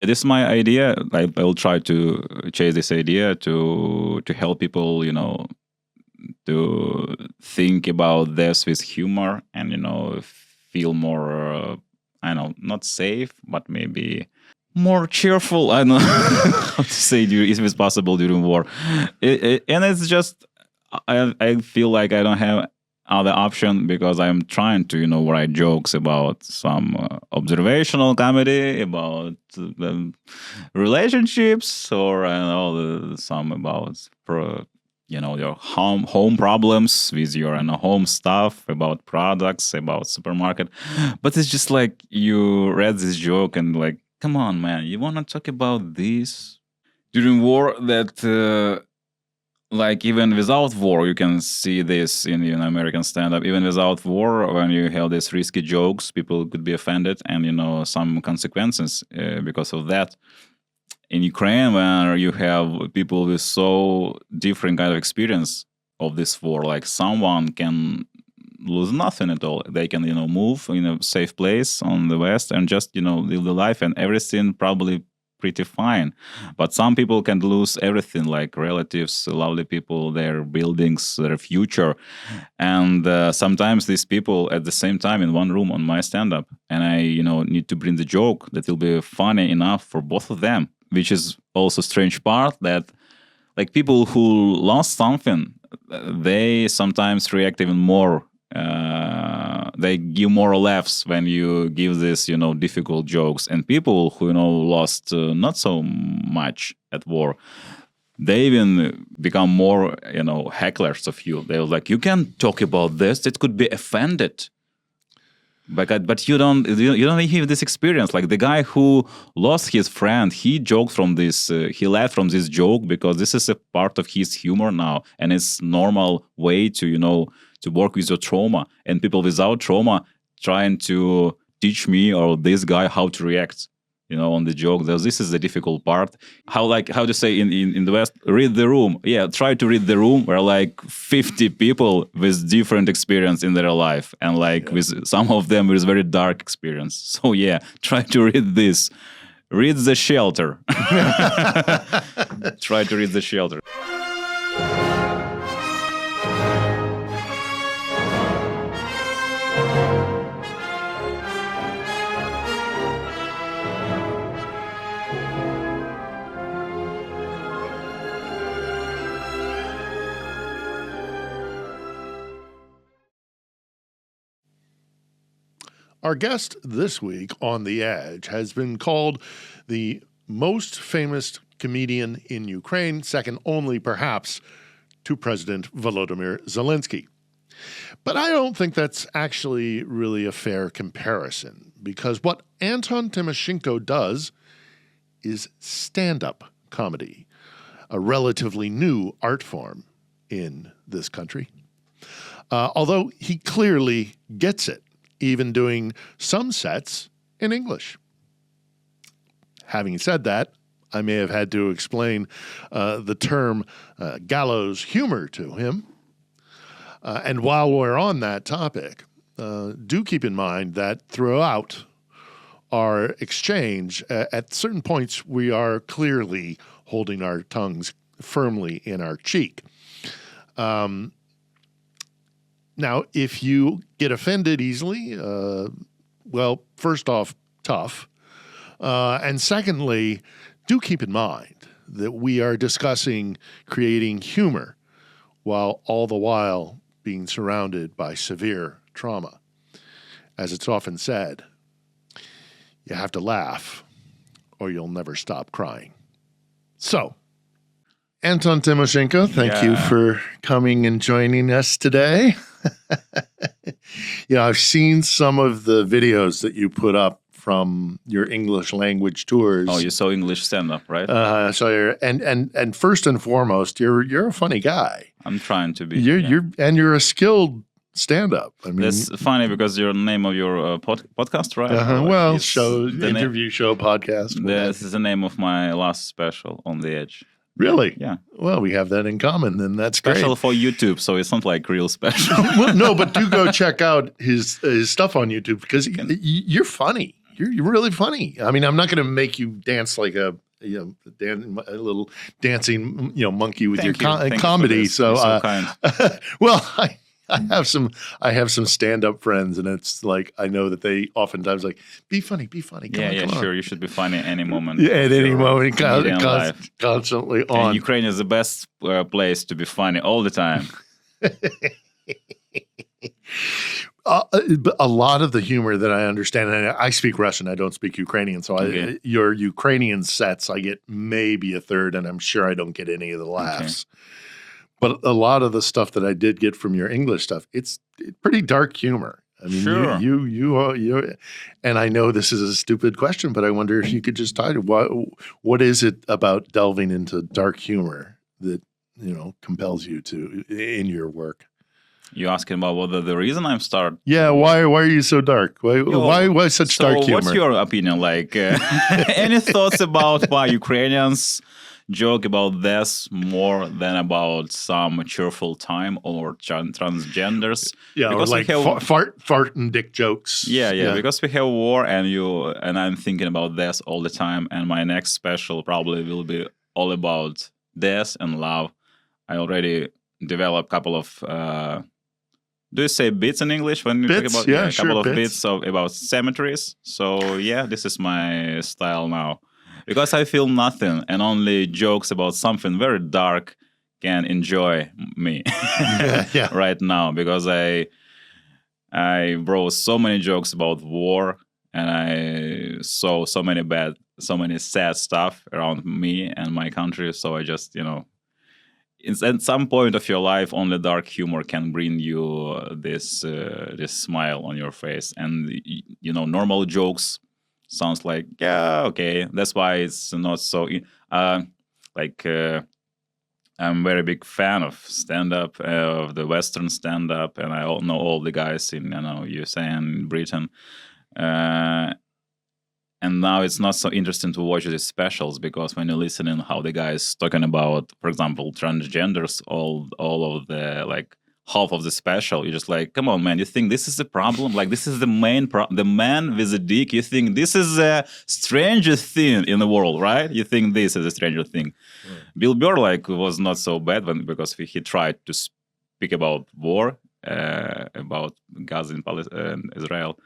This is my idea. I will try to chase this idea to help people, to think about this with humor and feel more, I don't know, not safe, but maybe more cheerful. I don't know how to say if it's possible during war. And it's just I feel like I don't have other option because I'm trying to write jokes about some observational comedy about relationships, or I don't know, some about your home problems with your home stuff, about products, about supermarket. But it's just like you read this joke and like, come on, man, you want to talk about this during war? That like even without war, you can see this in American stand-up. Even without war, when you have these risky jokes, people could be offended, and some consequences because of that. In Ukraine, where you have people with so different kind of experience of this war, like someone can lose nothing at all. They can move in a safe place on the West and just live the life, and everything probably pretty fine. But some people can lose everything, like relatives, lovely people, their buildings, their future. And sometimes these people at the same time in one room on my stand-up, and I need to bring the joke that will be funny enough for both of them, which is also strange part, that like people who lost something, they sometimes react even more. They give more laughs when you give this, difficult jokes. And people who, lost not so much at war, they even become more, hecklers of you. They're like, you can talk about this. It could be offended. But you don't have this experience. Like the guy who lost his friend, he joked from this, he laughed from this joke because this is a part of his humor now, and it's normal way to to work with your trauma. And people without trauma trying to teach me or this guy how to react, on the joke. This is the difficult part. How to say in the West, read the room. Yeah, try to read the room where like 50 people with different experience in their life, and with some of them with very dark experience. So yeah, try to read this. Read The Shelter. Try to read The Shelter. Our guest this week on The Edge has been called the most famous comedian in Ukraine, second only perhaps to President Volodymyr Zelensky. But I don't think that's actually really a fair comparison, because what Anton Tymoshenko does is stand-up comedy, a relatively new art form in this country. Although he clearly gets it, even doing some sets in English. Having said that, I may have had to explain the term gallows humor to him. And while we're on that topic, do keep in mind that throughout our exchange, at certain points, we are clearly holding our tongues firmly in our cheek. Now, if you get offended easily, well, first off, tough. And secondly, do keep in mind that we are discussing creating humor while all the while being surrounded by severe trauma. As it's often said, you have to laugh or you'll never stop crying. So, Anton Tymoshenko, thank you for coming and joining us today. I've seen some of the videos that you put up from your English language tours. Oh, you saw English stand-up, right? And first and foremost, you're a funny guy. I'm trying to be. You're a skilled stand-up. I mean, that's funny because your name of your podcast, right? Interview show podcast. This is the name of my last special, On the Edge. Really? Yeah. Well, we have that in common, then that's special great. For YouTube, so it's not like real special. Well, no, but do go check out his stuff on YouTube because you're funny. you're really funny. I mean, I'm not going to make you dance like a little dancing monkey with Thank your you. Thank you for comedy. this. So, You're so kind. well, I have some stand-up friends, and it's like I know that they oftentimes like be funny. Come Yeah, on, come sure. on. You should be funny any moment. Yeah, at of any your moment, comedian life. constantly And on. Ukraine is the best place to be funny all the time. But a lot of the humor that I understand, and I speak Russian, I don't speak Ukrainian, so Okay. your Ukrainian sets, I get maybe a third, and I'm sure I don't get any of the laughs. But a lot of the stuff that I did get from your English stuff, it's pretty dark humor. I mean, Sure. you, and I know this is a stupid question, but I wonder if you could just tie to what is it about delving into dark humor that compels you to in your work? You asking about whether the reason I'm start? Yeah, why are you so dark? Why such So dark humor? what's your opinion? Like, any thoughts about why Ukrainians joke about this more than about some cheerful time or transgenders? Yeah, because or like we have, fart and dick jokes. yeah, because we have war and I'm thinking about this all the time. And my next special probably will be all about this and love. I already developed a couple of. Do you say bits in English when you Bits, talk about yeah, a couple sure, of bits. bits about cemeteries? So yeah, this is my style now. Because I feel nothing and only jokes about something very dark can enjoy me Yeah. right now. Because I wrote so many jokes about war and I saw so many sad stuff around me and my country. So I just, at some point of your life, only dark humor can bring you this smile on your face, and normal jokes sounds like okay. That's why it's not so like. I'm a very big fan of stand-up, of the Western stand-up, and I know all the guys in USA and Britain. And now it's not so interesting to watch these specials because when you listen in how the guys talking about, for example, transgenders, all of the like half of the special, you're just like, come on, man, you think this is the problem? Like this is the main problem? The man with a dick, you think this is a strangest thing in the world, right? You think this is a stranger thing. Right. Bill Burr was not so bad because he tried to speak about war, about Gaza and Israel.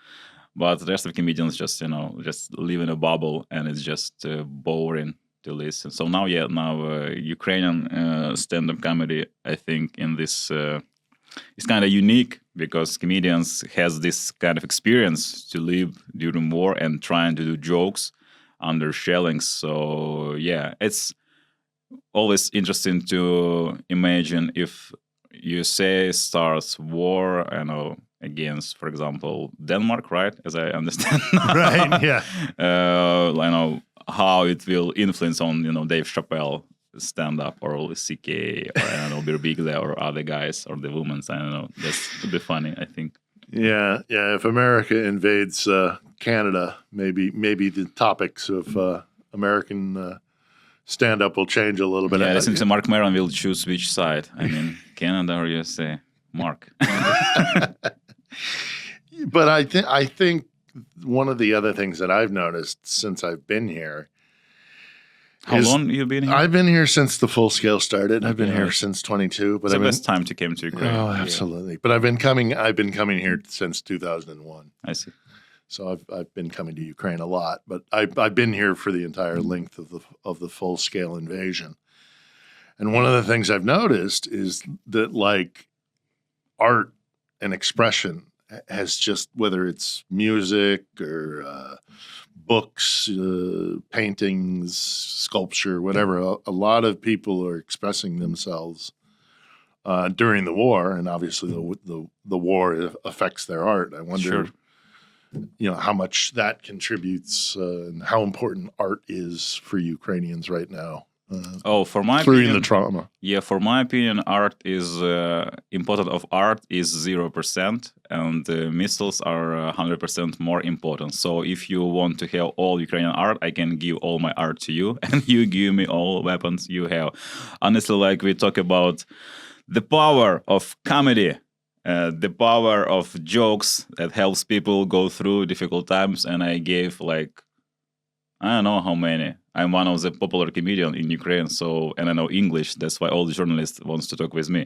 But the rest of comedians just live in a bubble, and it's just boring to listen. So now Ukrainian stand-up comedy, I think, in this is kind of unique because comedians has this kind of experience to live during war and trying to do jokes under shelling. So yeah, it's always interesting to imagine if USA starts war, against, for example, Denmark, right? As I understand, right? Yeah. How it will influence on Dave Chappelle stand up or CK or Birbiglia or other guys or the women. I don't know. That would be funny, I think. Yeah. If America invades Canada, maybe the topics of American stand up will change a little bit. Yeah, I think Mark Maron will choose which side. I mean, Canada or USA. Mark. But I think one of the other things that I've noticed since I've been here. How long you been here? I've been here since the full scale started. I've been here since 22. But it's the best time to come to Ukraine. Oh, absolutely. Yeah. But I've been coming here since 2001. I see. So I've been coming to Ukraine a lot, but I've been here for the entire length of the full scale invasion. And one of the things I've noticed is that art and expression has just, whether it's music or books, paintings, sculpture, whatever, a lot of people are expressing themselves during the war, and obviously the war affects their art. I wonder, how much that contributes and how important art is for Ukrainians right now. For my through opinion, the trauma. Yeah, for my opinion, art is important of art is 0%, and missiles are 100% more important. So if you want to have all Ukrainian art, I can give all my art to you, and you give me all weapons you have. Honestly, we talk about the power of comedy the power of jokes that helps people go through difficult times, and I gave like I don't know how many. I'm one of the popular comedian in Ukraine, and I know English. That's why all the journalists wants to talk with me.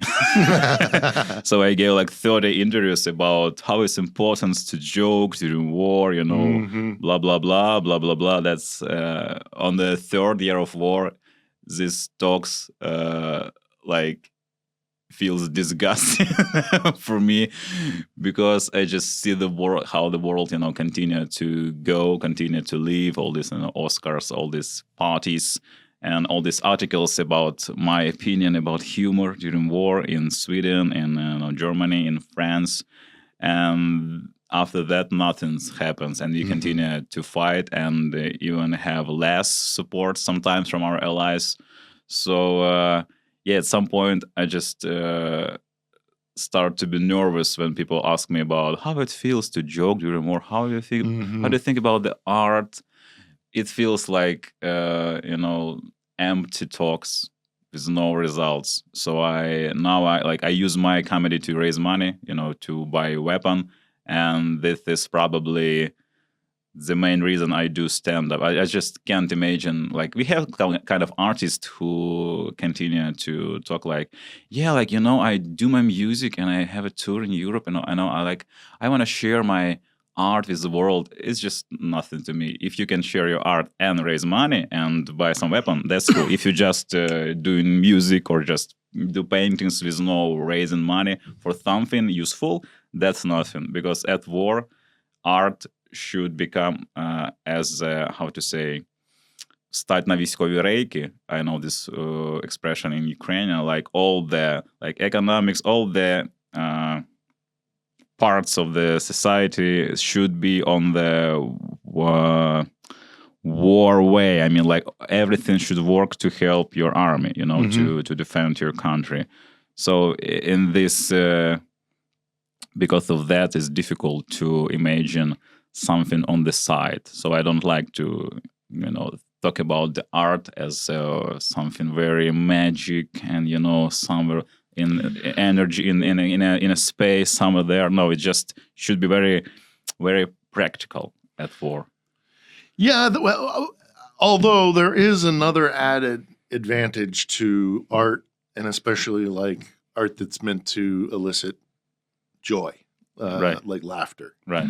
So I gave like 30 interviews about how it's important to joke during war, blah, blah, blah, blah, blah, blah. That's on the third year of war, these talks like feels disgusting for me because I just see the world, how the world, continue to go, continue to live, all these Oscars, all these parties, and all these articles about my opinion about humor during war in Sweden, in Germany, in France, and after that nothing happens, and we continue to fight, and even have less support sometimes from our allies. So. At some point, I just start to be nervous when people ask me about how it feels to joke during war. How do you think? How do you think about the art? It feels like empty talks with no results. So I use my comedy to raise money, to buy a weapon, and this is probably the main reason I do stand-up. I just can't imagine, like, we have kind of artists who continue to talk like, I do my music and I have a tour in Europe, and I want to share my art with the world. It's just nothing to me. If you can share your art and raise money and buy some weapon, that's cool. If you just doing music or just do paintings with no raising money for something useful, that's nothing. Because at war, art should become стать на військові рейки. I know this expression in Ukrainian, like all the economics, all the parts of the society should be on the war way. I mean, like everything should work to help your army, to defend your country. So in this, because of that, it's difficult to imagine something on the side. So I don't like to, talk about the art as something very magic and, somewhere in energy, in a space somewhere there. No, it just should be very, very practical at war. Yeah, well, although there is another added advantage to art, and especially like art that's meant to elicit joy, right, like laughter, right.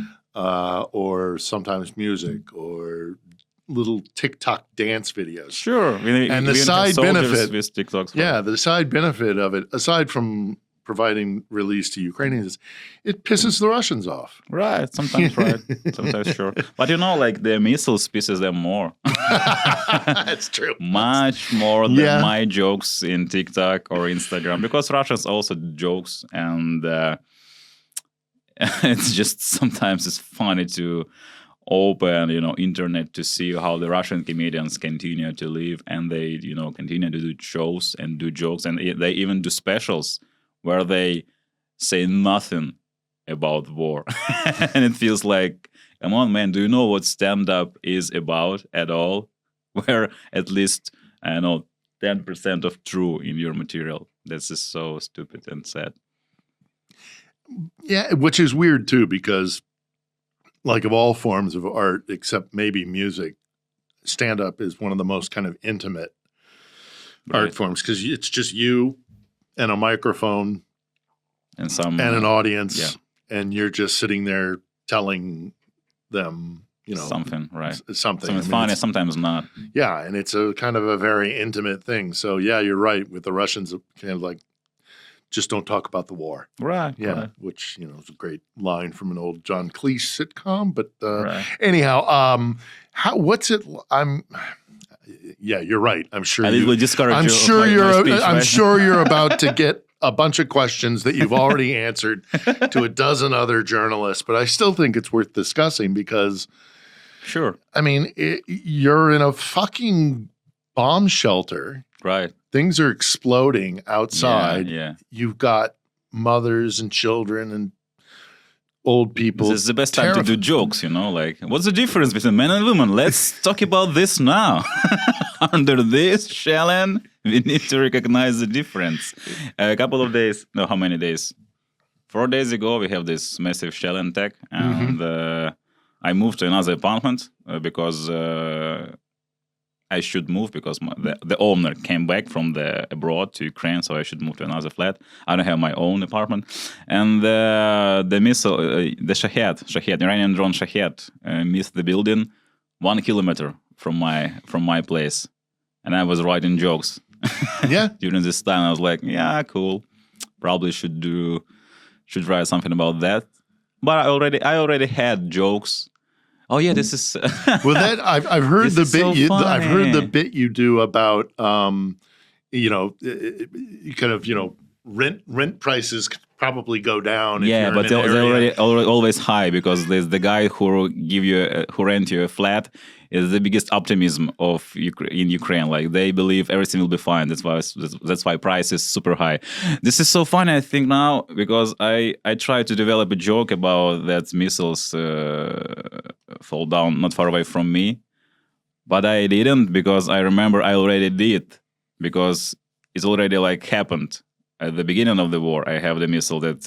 Or sometimes music or little TikTok dance videos. Sure. And the side benefit with TikToks. Yeah, the side benefit of it, aside from providing release to Ukrainians, is it pisses the Russians off. Right. Sometimes right. Sometimes sure. But like the missiles pisses them more. That's true. Much more than my jokes in TikTok or Instagram. Because Russians also jokes, and it's just sometimes it's funny to open, internet to see how the Russian comedians continue to live, and they, continue to do shows and do jokes, and they even do specials where they say nothing about war. And it feels like, come on, man, do you know what stand-up is about at all? Where at least, 10% of true in your material. This is so stupid and sad. Yeah, which is weird too, because like of all forms of art, except maybe music, stand-up is one of the most kind of intimate art forms, because it's just you and a microphone and an audience, and you're just sitting there telling them, something, right? Something funny, sometimes not. Yeah, and it's a kind of a very intimate thing. So yeah, you're right. With the Russians, kind of like, just don't talk about the war. Right. Yeah. Right. Which, is a great line from an old John Cleese sitcom. But right. Anyhow, what's it? Yeah, you're right. I'm sure I'm sure you're about to get a bunch of questions that you've already answered to a dozen other journalists, but I still think it's worth discussing because, sure. I mean, you're in a fucking bomb shelter. Right. Things are exploding outside. Yeah. You've got mothers and children and old people. This is the best time to do jokes, like, what's the difference between men and women? Let's talk about this now. Under this shelling, we need to recognize the difference. A couple of days, no, how many days? 4 days ago, we have this massive shell attack, and I moved to another apartment because I should move because the owner came back from abroad to Ukraine, so I should move to another flat. I don't have my own apartment, and the missile, the Shahed, Iranian drone Shahed, missed the building 1 kilometer from my place, and I was writing jokes. Yeah. During this time, I was like, yeah, cool. Probably should write something about that. But I already had jokes. Oh yeah, this is Well, that I've heard the bit. So I've heard the funny. bit you do about kind of rent prices probably go down. If yeah, you're but in an they're area. always high because there's the guy who who rent you a flat is the biggest optimism in Ukraine. Like they believe everything will be fine. That's why price is super high. This is so funny, I think now, because I tried to develop a joke about that missiles fall down not far away from me, but I didn't because I remember I already did because it's already like happened. At the beginning of the war, I have the missile that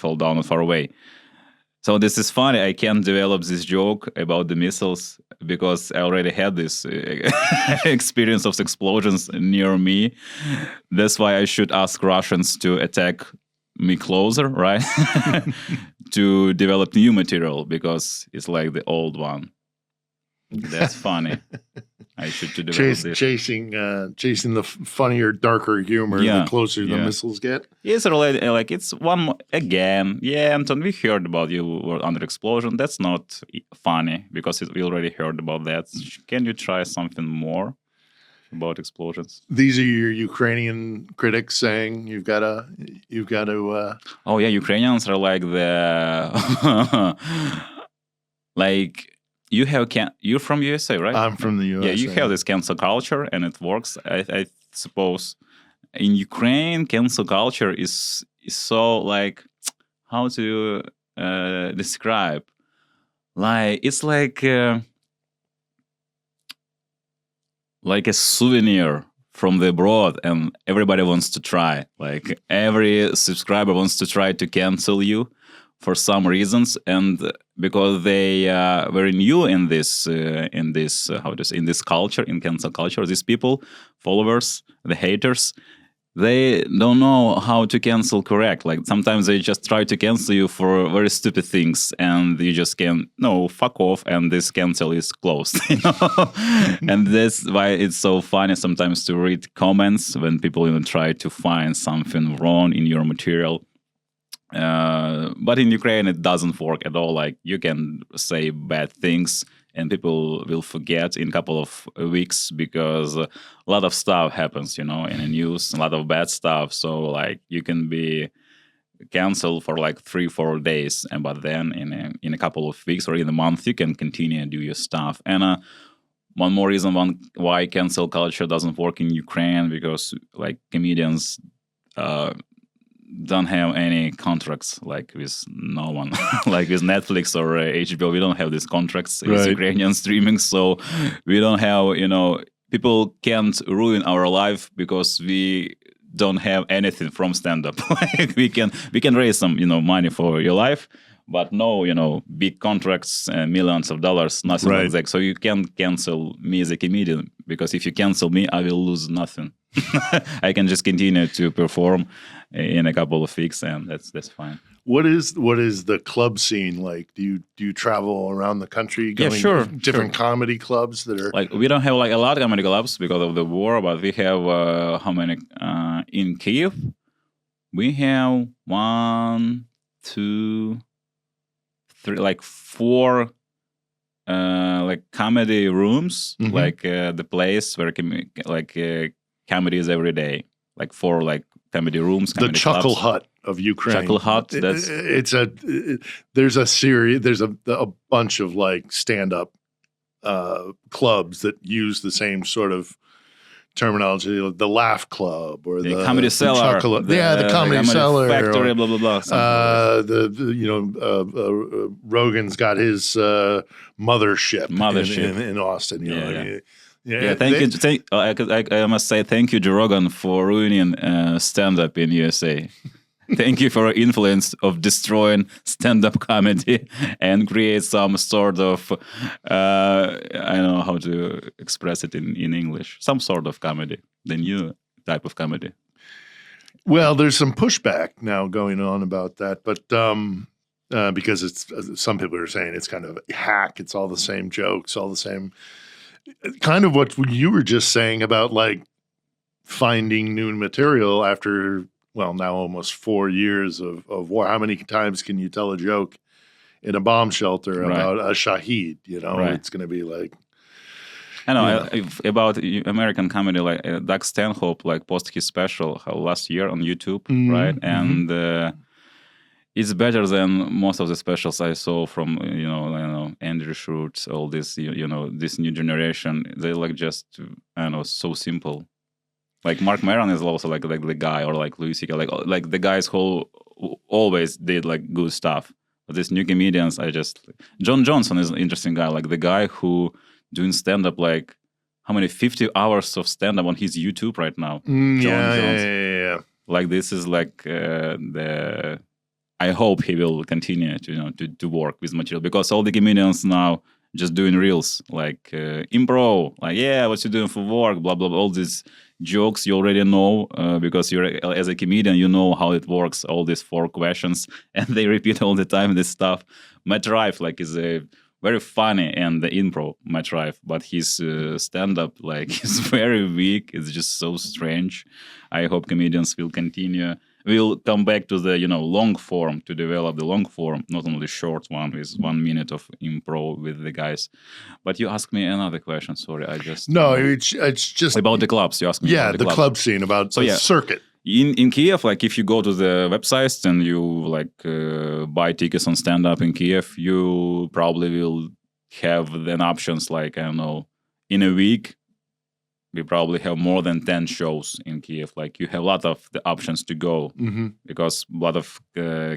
fell down not far away. So this is funny. I can't develop this joke about the missiles because I already had this experience of explosions near me. That's why I should ask Russians to attack me closer, right? To develop new material because it's like the old one. That's funny. I should to develop this. chasing the funnier, darker humor the closer the missiles get. It's related, like it's one again. Yeah, Anton, we heard about you were under explosion. That's not funny because we already heard about that. Can you try something more about explosions? These are your Ukrainian critics saying you've got to. Oh yeah, Ukrainians are like the like. You're from USA, right? I'm from the USA. Yeah, you have this cancel culture, and it works. I suppose in Ukraine, cancel culture is so like how to describe. Like it's like a souvenir from the abroad, and everybody wants to try. Like every subscriber wants to try to cancel you for some reasons, and because they are very new in this culture, in cancel culture, these people, followers, the haters, they don't know how to cancel correct. Like sometimes they just try to cancel you for very stupid things, and you just fuck off, and this cancel is closed. And that's why it's so funny sometimes to read comments when people even try to find something wrong in your material. But in Ukraine, it doesn't work at all. Like you can say bad things and people will forget in a couple of weeks because a lot of stuff happens, in the news, a lot of bad stuff. So like you can be canceled for like 3-4 days, but then in a couple of weeks or in a month, you can continue and do your stuff. And one more reason why cancel culture doesn't work in Ukraine, because like comedians don't have any contracts like with no one, like with Netflix or HBO. We don't have these contracts with Ukrainian streaming, so we don't have, people can't ruin our life because we don't have anything from stand-up. Like we can raise some, money for your life, but no, big contracts, millions of dollars, nothing like that. So you can't cancel me as a comedian, because if you cancel me, I will lose nothing. I can just continue to perform in a couple of weeks, and that's fine. What is the club scene like? Do you travel around the country going to different comedy clubs that are like, we don't have like a lot of comedy clubs because of the war, but we have how many in Kyiv? We have 1, 2, 3, like 4 like comedy rooms, like the place where comedy is every day, like 4 like comedy rooms, comedy the Chuckle clubs. Hut of Ukraine. Chuckle Hut. There's a bunch of like stand-up clubs that use the same sort of terminology, the Laugh Club or the Comedy Cellar. The Comedy Cellar. Factory, or, blah, blah, blah. Rogan's got his mothership in Austin. I must say thank you, Joe Rogan, for ruining stand-up in USA. Thank you for your influence of destroying stand-up comedy and create some sort of, I don't know how to express it in English, some sort of comedy, the new type of comedy. Well, there's some pushback now going on about that, but because it's some people are saying it's kind of a hack. It's all the same jokes, all the same, kind of what you were just saying about like finding new material after, well, now almost 4 years of war. How many times can you tell a joke in a bomb shelter Right. about a shaheed? You know, Right. it's going to be like, I know Yeah. about American comedy, like Doug Stanhope, like posted his special last year on YouTube, right? And it's better than most of the specials I saw from Andrew Schultz, all this this new generation. They like just I don't know, so simple. Like Mark Maron is also like the guy, or like Louis C.K., like the guys who always did like good stuff. But these new comedians, John Johnson is an interesting guy, like the guy who doing stand up like how many 50 hours of stand up on his YouTube right now. yeah. Like this is like the. I hope he will continue to work with material, because all the comedians now just doing reels like improv, like what you doing for work, blah blah blah. All these jokes you already know because you're as a comedian, you know how it works. All these 4 questions, and they repeat all the time this stuff. Matt Rife like is a very funny and the improv Matt Rife, but his stand up like is very weak. It's just so strange. I hope comedians will continue. We'll come back to the long form, to develop the long form, not only short one with 1 minute of improv with the guys. But you asked me another question. Sorry, I just No, it's just about the clubs. You asked me about the club scene, about the circuit. In Kiev, like if you go to the websites and you like buy tickets on stand up in Kiev, you probably will have then options like I don't know, in a week. We probably have more than 10 shows in Kiev. Like you have a lot of the options to go because a lot of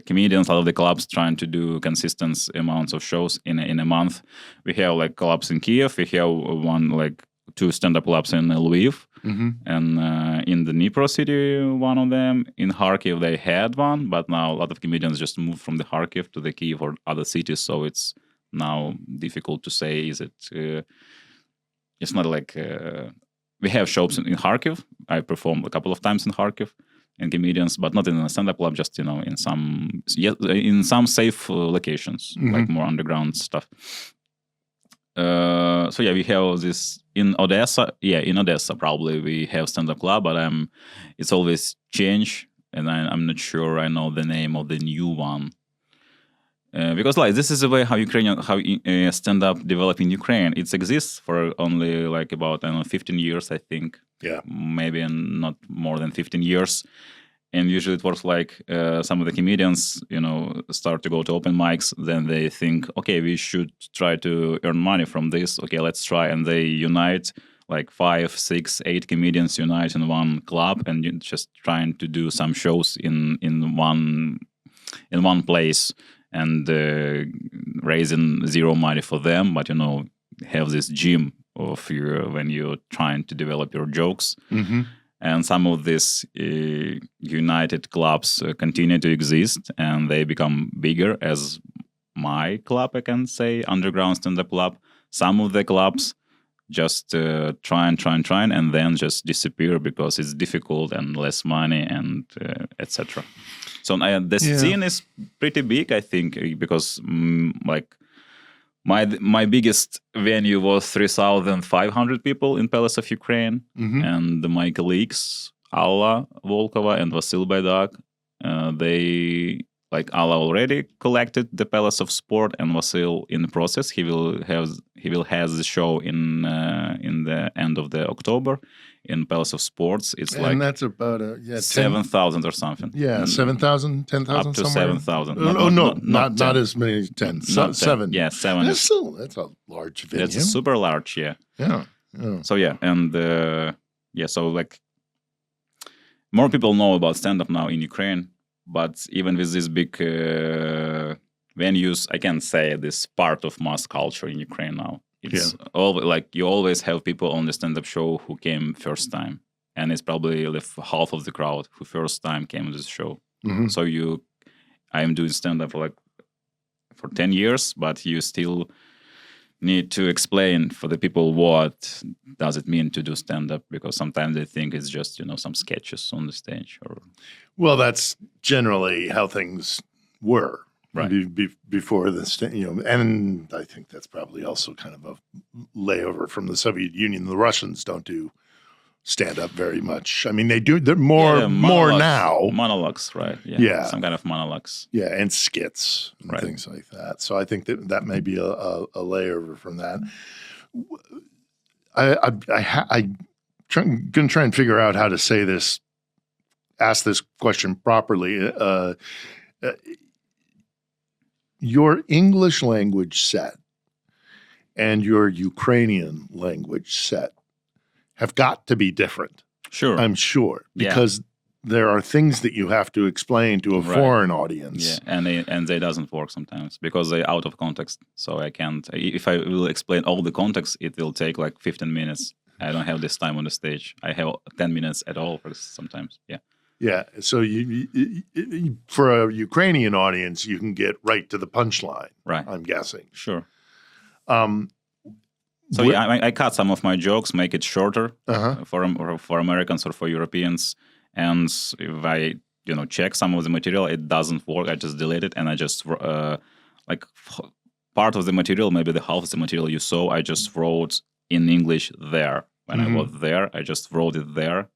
comedians, a lot of the clubs trying to do consistent amounts of shows in a month. We have like clubs in Kiev. We have 2 stand-up clubs in Lviv and in the Dnipro city, one of them. In Kharkiv, they had one, but now a lot of comedians just moved from the Kharkiv to the Kiev or other cities. So it's now difficult to say, is it... it's not like... we have shows in Kharkiv. I performed a couple of times in Kharkiv in comedians, but not in a stand-up club, just in some safe locations, like more underground stuff. So we have this in Odessa. Yeah, in Odessa probably we have stand-up club, but it's always change, and I'm not sure I know the name of the new one. Because like this is the way how stand-up developed in Ukraine. It exists for only like about 15 years, I think. Yeah, maybe not more than 15 years. And usually it works like some of the comedians, start to go to open mics. Then they think, okay, we should try to earn money from this. Okay, let's try, and they unite. Like 5, 6, 8 comedians unite in one club and just trying to do some shows in one place. And raising zero money for them, but have this gym of when you're trying to develop your jokes. And some of these united clubs continue to exist, and they become bigger, as my club, I can say, underground stand-up club. Some of the clubs just try, and then just disappear because it's difficult and less money and etc. So the scene is pretty big, I think, because like my biggest venue was 3,500 people in Palace of Ukraine, and my colleagues Alla Volkova and Vasil Baidak, they like Alla already collected the Palace of Sport, and Vasil in the process. He will have the show in the end of the October in Palace of Sports. It's and that's about 7,000 or something. Yeah, 7,000, 10,000, up to somewhere. 7,000. Not as many as 10. 7. Yeah, 7. That's a large venue. That's super large. Yeah. So so like more people know about stand-up now in Ukraine, but even with these big venues, I can say this part of mass culture in Ukraine now. It's like you always have people on the stand-up show who came first time, and it's probably half of the crowd who first time came to the show. So I am doing stand-up for 10 years, but you still need to explain for the people what does it mean to do stand-up, because sometimes they think it's just, some sketches on the stage. Well, that's generally how things were. Right. Before this, and I think that's probably also kind of a layover from the Soviet Union. The Russians don't do stand-up very much. I mean, they do. They're more now. Monologues, right? Yeah. Some kind of monologues. Yeah, and skits and Right. things like that. So I think that may be a layover from that. I'm going to try and figure out how to ask this question properly. Your English language set and your Ukrainian language set have got to be different. Sure. I'm sure, because there are things that you have to explain to a foreign audience. Yeah, and they doesn't work sometimes because they're out of context. So I can't. If I will explain all the context, it will take like 15 minutes. I don't have this time on the stage. I have 10 minutes at all sometimes. Yeah. Yeah. So you for a Ukrainian audience, you can get right to the punchline. Right. I'm guessing. Sure. So I cut some of my jokes, make it shorter for Americans or for Europeans. And if I, check some of the material, it doesn't work. I just delete it, and I just part of the material, maybe the half of the material you saw, I just wrote in English there. When I was there, I just wrote it there,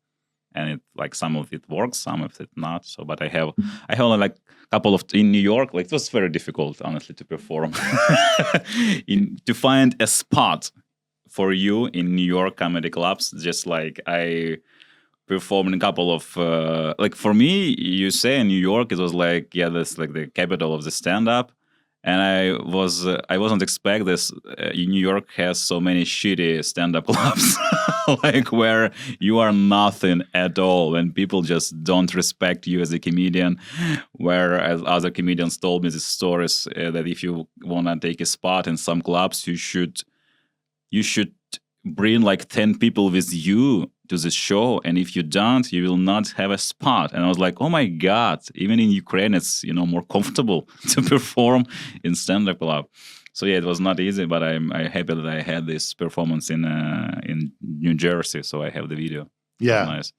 and it some of it works, some of it not. So, but I have only like a couple of in New York. Like it was very difficult, honestly, to perform, to find a spot for you in New York comedy clubs. Just like I performed in a couple of for me, you say in New York, it was like that's like the capital of the stand-up. And I wasn't expect this. New York has so many shitty stand-up clubs, like where you are nothing at all, and people just don't respect you as a comedian. Whereas other comedians told me these stories that if you want to take a spot in some clubs, you should bring like 10 people with you to the show, and if you don't, you will not have a spot. And I was like, oh my God, even in Ukraine, it's more comfortable to perform in stand-up club. So yeah, it was not easy, but I'm happy that I had this performance in New Jersey. So I have the video. Yeah, nice.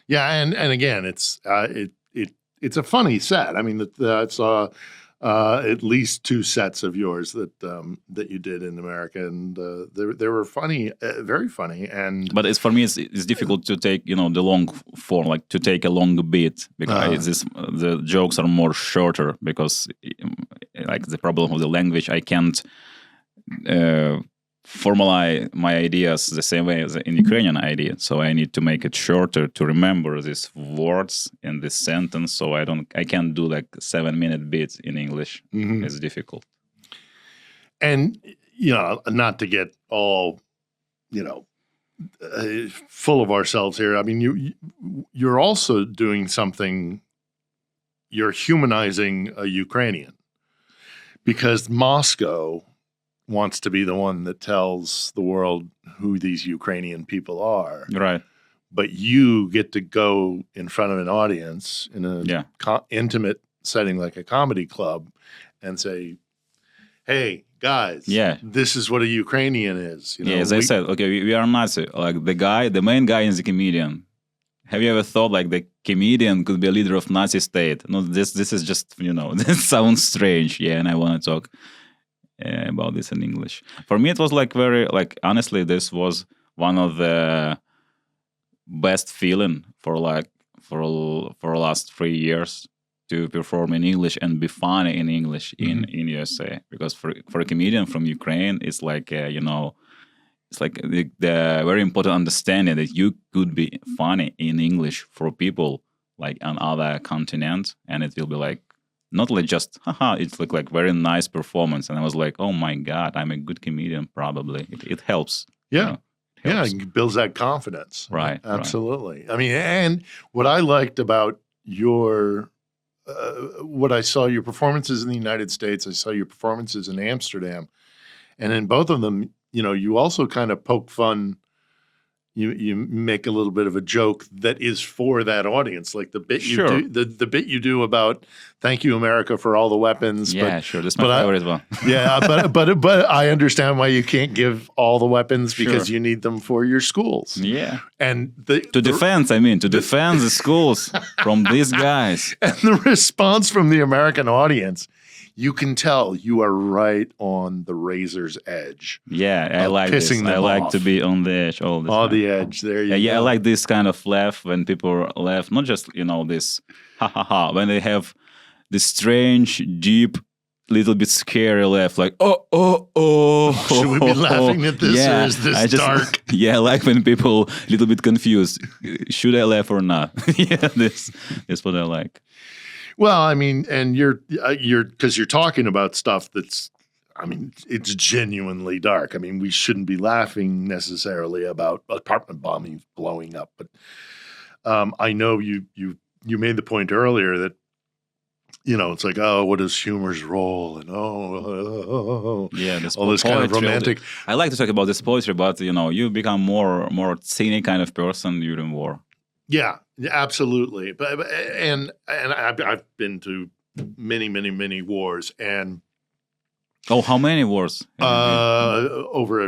Yeah, and again, it's a funny set. I mean, that's at least 2 sets of yours that you did in America, and they were funny, very funny. But for me, it's difficult to take the long form, like to take a long bit, because the jokes are more shorter, because like the problem of the language, I can't formalize my ideas the same way as in Ukrainian idea. So I need to make it shorter to remember these words in this sentence. So I can't do like 7-minute bits in English. It's difficult. And, not to get all, full of ourselves here. I mean, you're also doing something, you're humanizing a Ukrainian, because Moscow wants to be the one that tells the world who these Ukrainian people are. Right. But you get to go in front of an audience in an intimate setting like a comedy club and say, hey, guys, this is what a Ukrainian is. As I said, okay, we are Nazi. Like the main guy is the comedian. Have you ever thought like the comedian could be a leader of Nazi state? No, this is just, this sounds strange. Yeah, and I want to talk about this in English. For me, it was like very, like, honestly, this was one of the best feeling for the last 3 years to perform in English and be funny in English in USA. Because for a comedian from Ukraine, it's like, it's like the very important understanding that you could be funny in English for people like on other continent, and it will be like, not like just, it's like very nice performance. And I was like, oh my God, I'm a good comedian, probably. It helps. Yeah. It builds that confidence. Right. Absolutely. Right. I mean, and what I liked about what I saw your performances in the United States, I saw your performances in Amsterdam. And in both of them, you also kind of poke fun, you make a little bit of a joke that is for that audience, like the bit Sure. you do, the bit you do about "Thank you, America, for all the weapons." Yeah, sure. That's my favorite one. Yeah, but I understand why you can't give all the weapons because Sure. you need them for your schools. Yeah. And To defend the schools from these guys. and the response from the American audience, you can tell you are right on the razor's edge. Yeah, I like this. pissing them I like off. to be on the edge all the time. On the edge. There you Yeah, go. I like this kind of laugh when people laugh, not just, this ha ha ha, when they have this strange, deep, little bit scary laugh, like, oh. Should we be laughing at this, yeah, or is this dark? Yeah, I like when people a little bit confused. Should I laugh or not? Yeah, this is what I like. Well, I mean, and you're because you're talking about stuff that's, I mean, it's genuinely dark. I mean, we shouldn't be laughing necessarily about apartment bombings blowing up, but I know you made the point earlier that, it's like, oh, what is humor's role, and Yeah, this all this kind of poetry, romantic. I like to talk about this poetry, but you become more cynic kind of person during war. Yeah, absolutely. But and I've been to many wars, and Oh, how many wars? over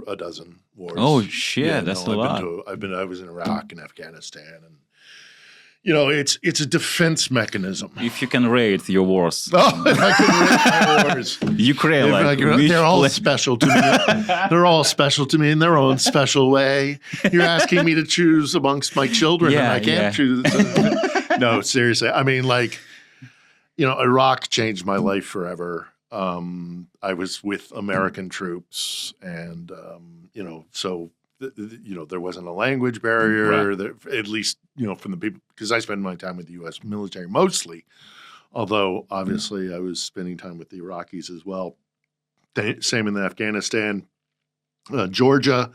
a dozen wars. Oh shit, that's a lot. I was in Iraq and Afghanistan, and it's a defense mechanism. If you can rate your wars, Oh, if I could rate my wars. Ukraine, They're all special to me. They're all special to me in their own special way. You're asking me to choose amongst my children, and I can't choose. No, seriously. I mean, Iraq changed my life forever. I was with American troops, and so there wasn't a language barrier. Right. There, at least from the people, because I spend my time with the U.S. military mostly. Although obviously I was spending time with the Iraqis as well. Same in Afghanistan, Georgia.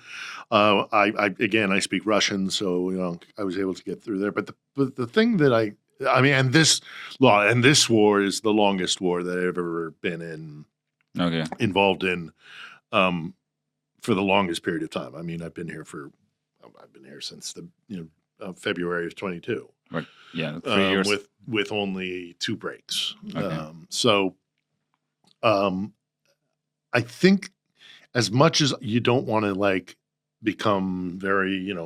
I speak Russian, so I was able to get through there. But the thing that and this war is the longest war that I've ever been involved in, for the longest period of time. I mean, I've been here since the February of 22. Right. Yeah, 3 years with only 2 breaks. Okay. I think as much as you don't want to become very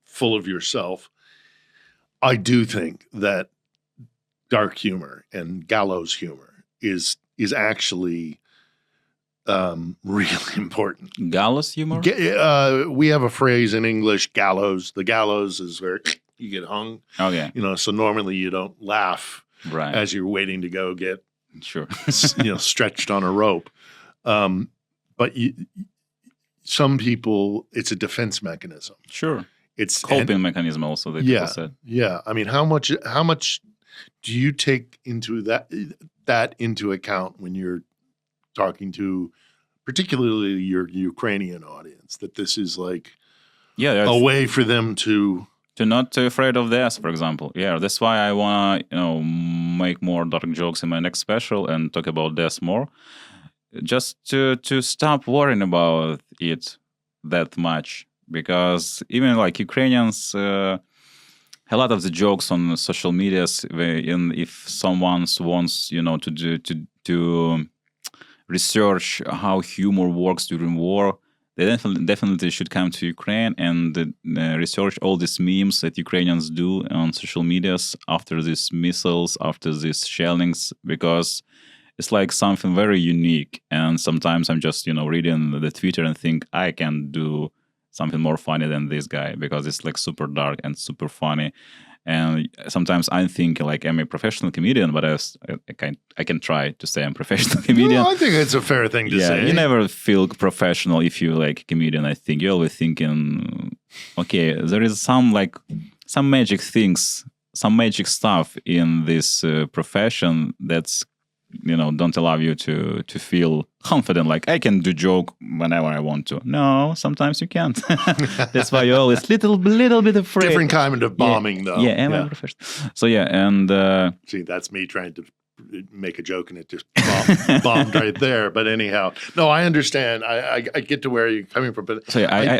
full of yourself, I do think that dark humor and gallows humor is actually really important. Gallows humor? We have a phrase in English, gallows. The gallows is where you get hung. Okay. So normally you don't laugh Right. as you're waiting to go get Sure. stretched on a rope. But some people, it's a defense mechanism. Sure. It's Coping mechanism also that people said. Yeah. I mean, how much do you take into that into account when you're talking to particularly your Ukrainian audience, that this is a way for them to not too afraid of death, for example. Yeah, that's why I want to make more dark jokes in my next special and talk about death more, just to stop worrying about it that much. Because even Ukrainians, a lot of the jokes on social medias, if someone wants to research how humor works during war, they definitely should come to Ukraine and research all these memes that Ukrainians do on social medias after these missiles, after these shellings, because it's something very unique. And sometimes I'm just reading the Twitter and think I can do something more funny than this guy, because it's super dark and super funny. And sometimes I think I'm a professional comedian, but I can try to say I'm a professional comedian. No, I think it's a fair thing to say. You never feel professional if you a comedian. I think you're always thinking, okay, there is some magic things, some magic stuff in this profession that's don't allow you to feel confident, I can do joke whenever I want to. No, sometimes you can't. That's why you're always little bit afraid. Different kind of bombing, though. Yeah, am I professional? So yeah, and see, that's me trying to make a joke and it just bombed right there. But anyhow, no, I understand. I get to where you're coming from, but So yeah,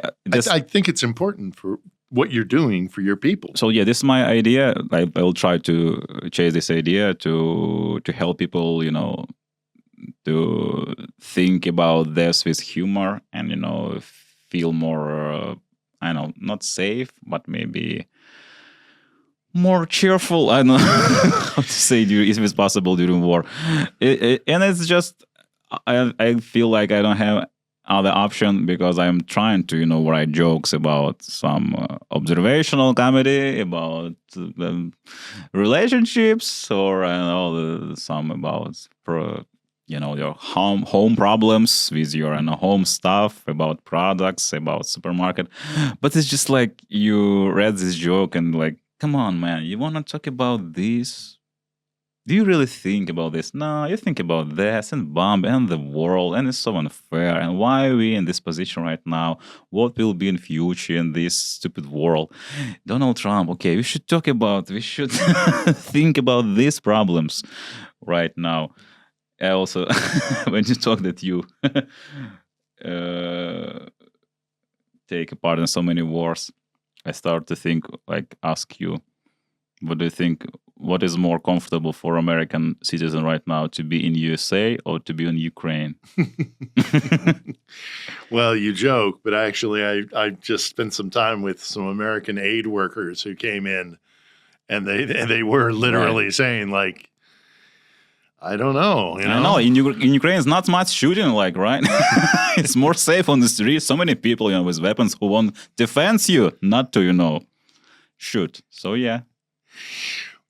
I think it's important for what you're doing for your people. so yeah, this is my idea. I will try to chase this idea to help people, to think about this with humor and feel more, I don't know, not safe, but maybe more cheerful. I don't know how to say if it's possible during war. And it's just I feel like I don't have other option because I'm trying to write jokes about some observational comedy about relationships, or I don't know, some about your home problems with your home stuff, about products, about supermarket. But it's just like you read this joke and like, come on, man, you want to talk about this? Do you really think about this? No, you think about this and bomb and the world, and it's so unfair. And why are we in this position right now? What will be in future in this stupid world? Donald Trump, okay, we should think about these problems right now. I also, when you talk that you take part in so many wars, I start to think, like, ask you, what do you think? What is more comfortable for American citizen right now, to be in USA or to be in Ukraine? Well, you joke, but actually, I just spent some time with some American aid workers who came in, and they were literally saying, like, I don't know. I know in Ukraine, it's not much shooting, like, right? It's more safe on the street. So many people, with weapons who want defense you, not to, shoot. So yeah.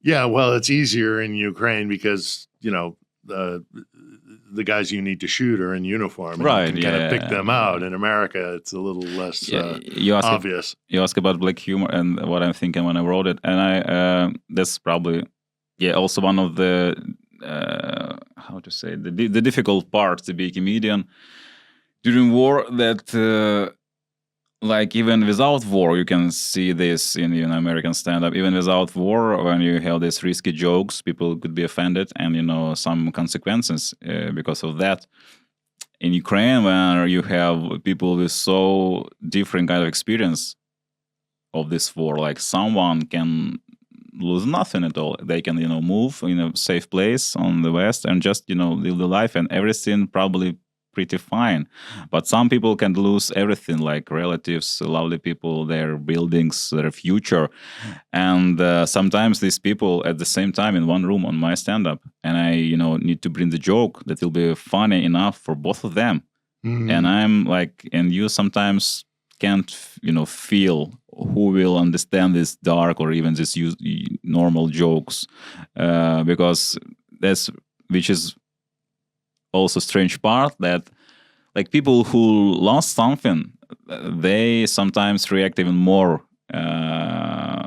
Yeah, well, it's easier in Ukraine because the guys you need to shoot are in uniform. And Right, you can kind of pick them out. In America, it's a little less obvious. You ask about black humor and what I'm thinking when I wrote it, and I that's probably also one of the how to say, the difficult part to be a comedian during war. That like, even without war, you can see this in American stand-up. Even without war, when you have these risky jokes, people could be offended, and some consequences because of that. In Ukraine, where you have people with so different kind of experience of this war, like someone can lose nothing at all. They can move in a safe place on the West and just live the life, and everything probably pretty fine. But some people can lose everything, like relatives, lovely people, their buildings, their future. And sometimes these people at the same time in one room on my stand-up, and I need to bring the joke that will be funny enough for both of them. Mhm. And I'm like, and you sometimes can't feel who will understand this dark or even this normal jokes, because that's, which is also strange part, that like people who lost something, they sometimes react even more.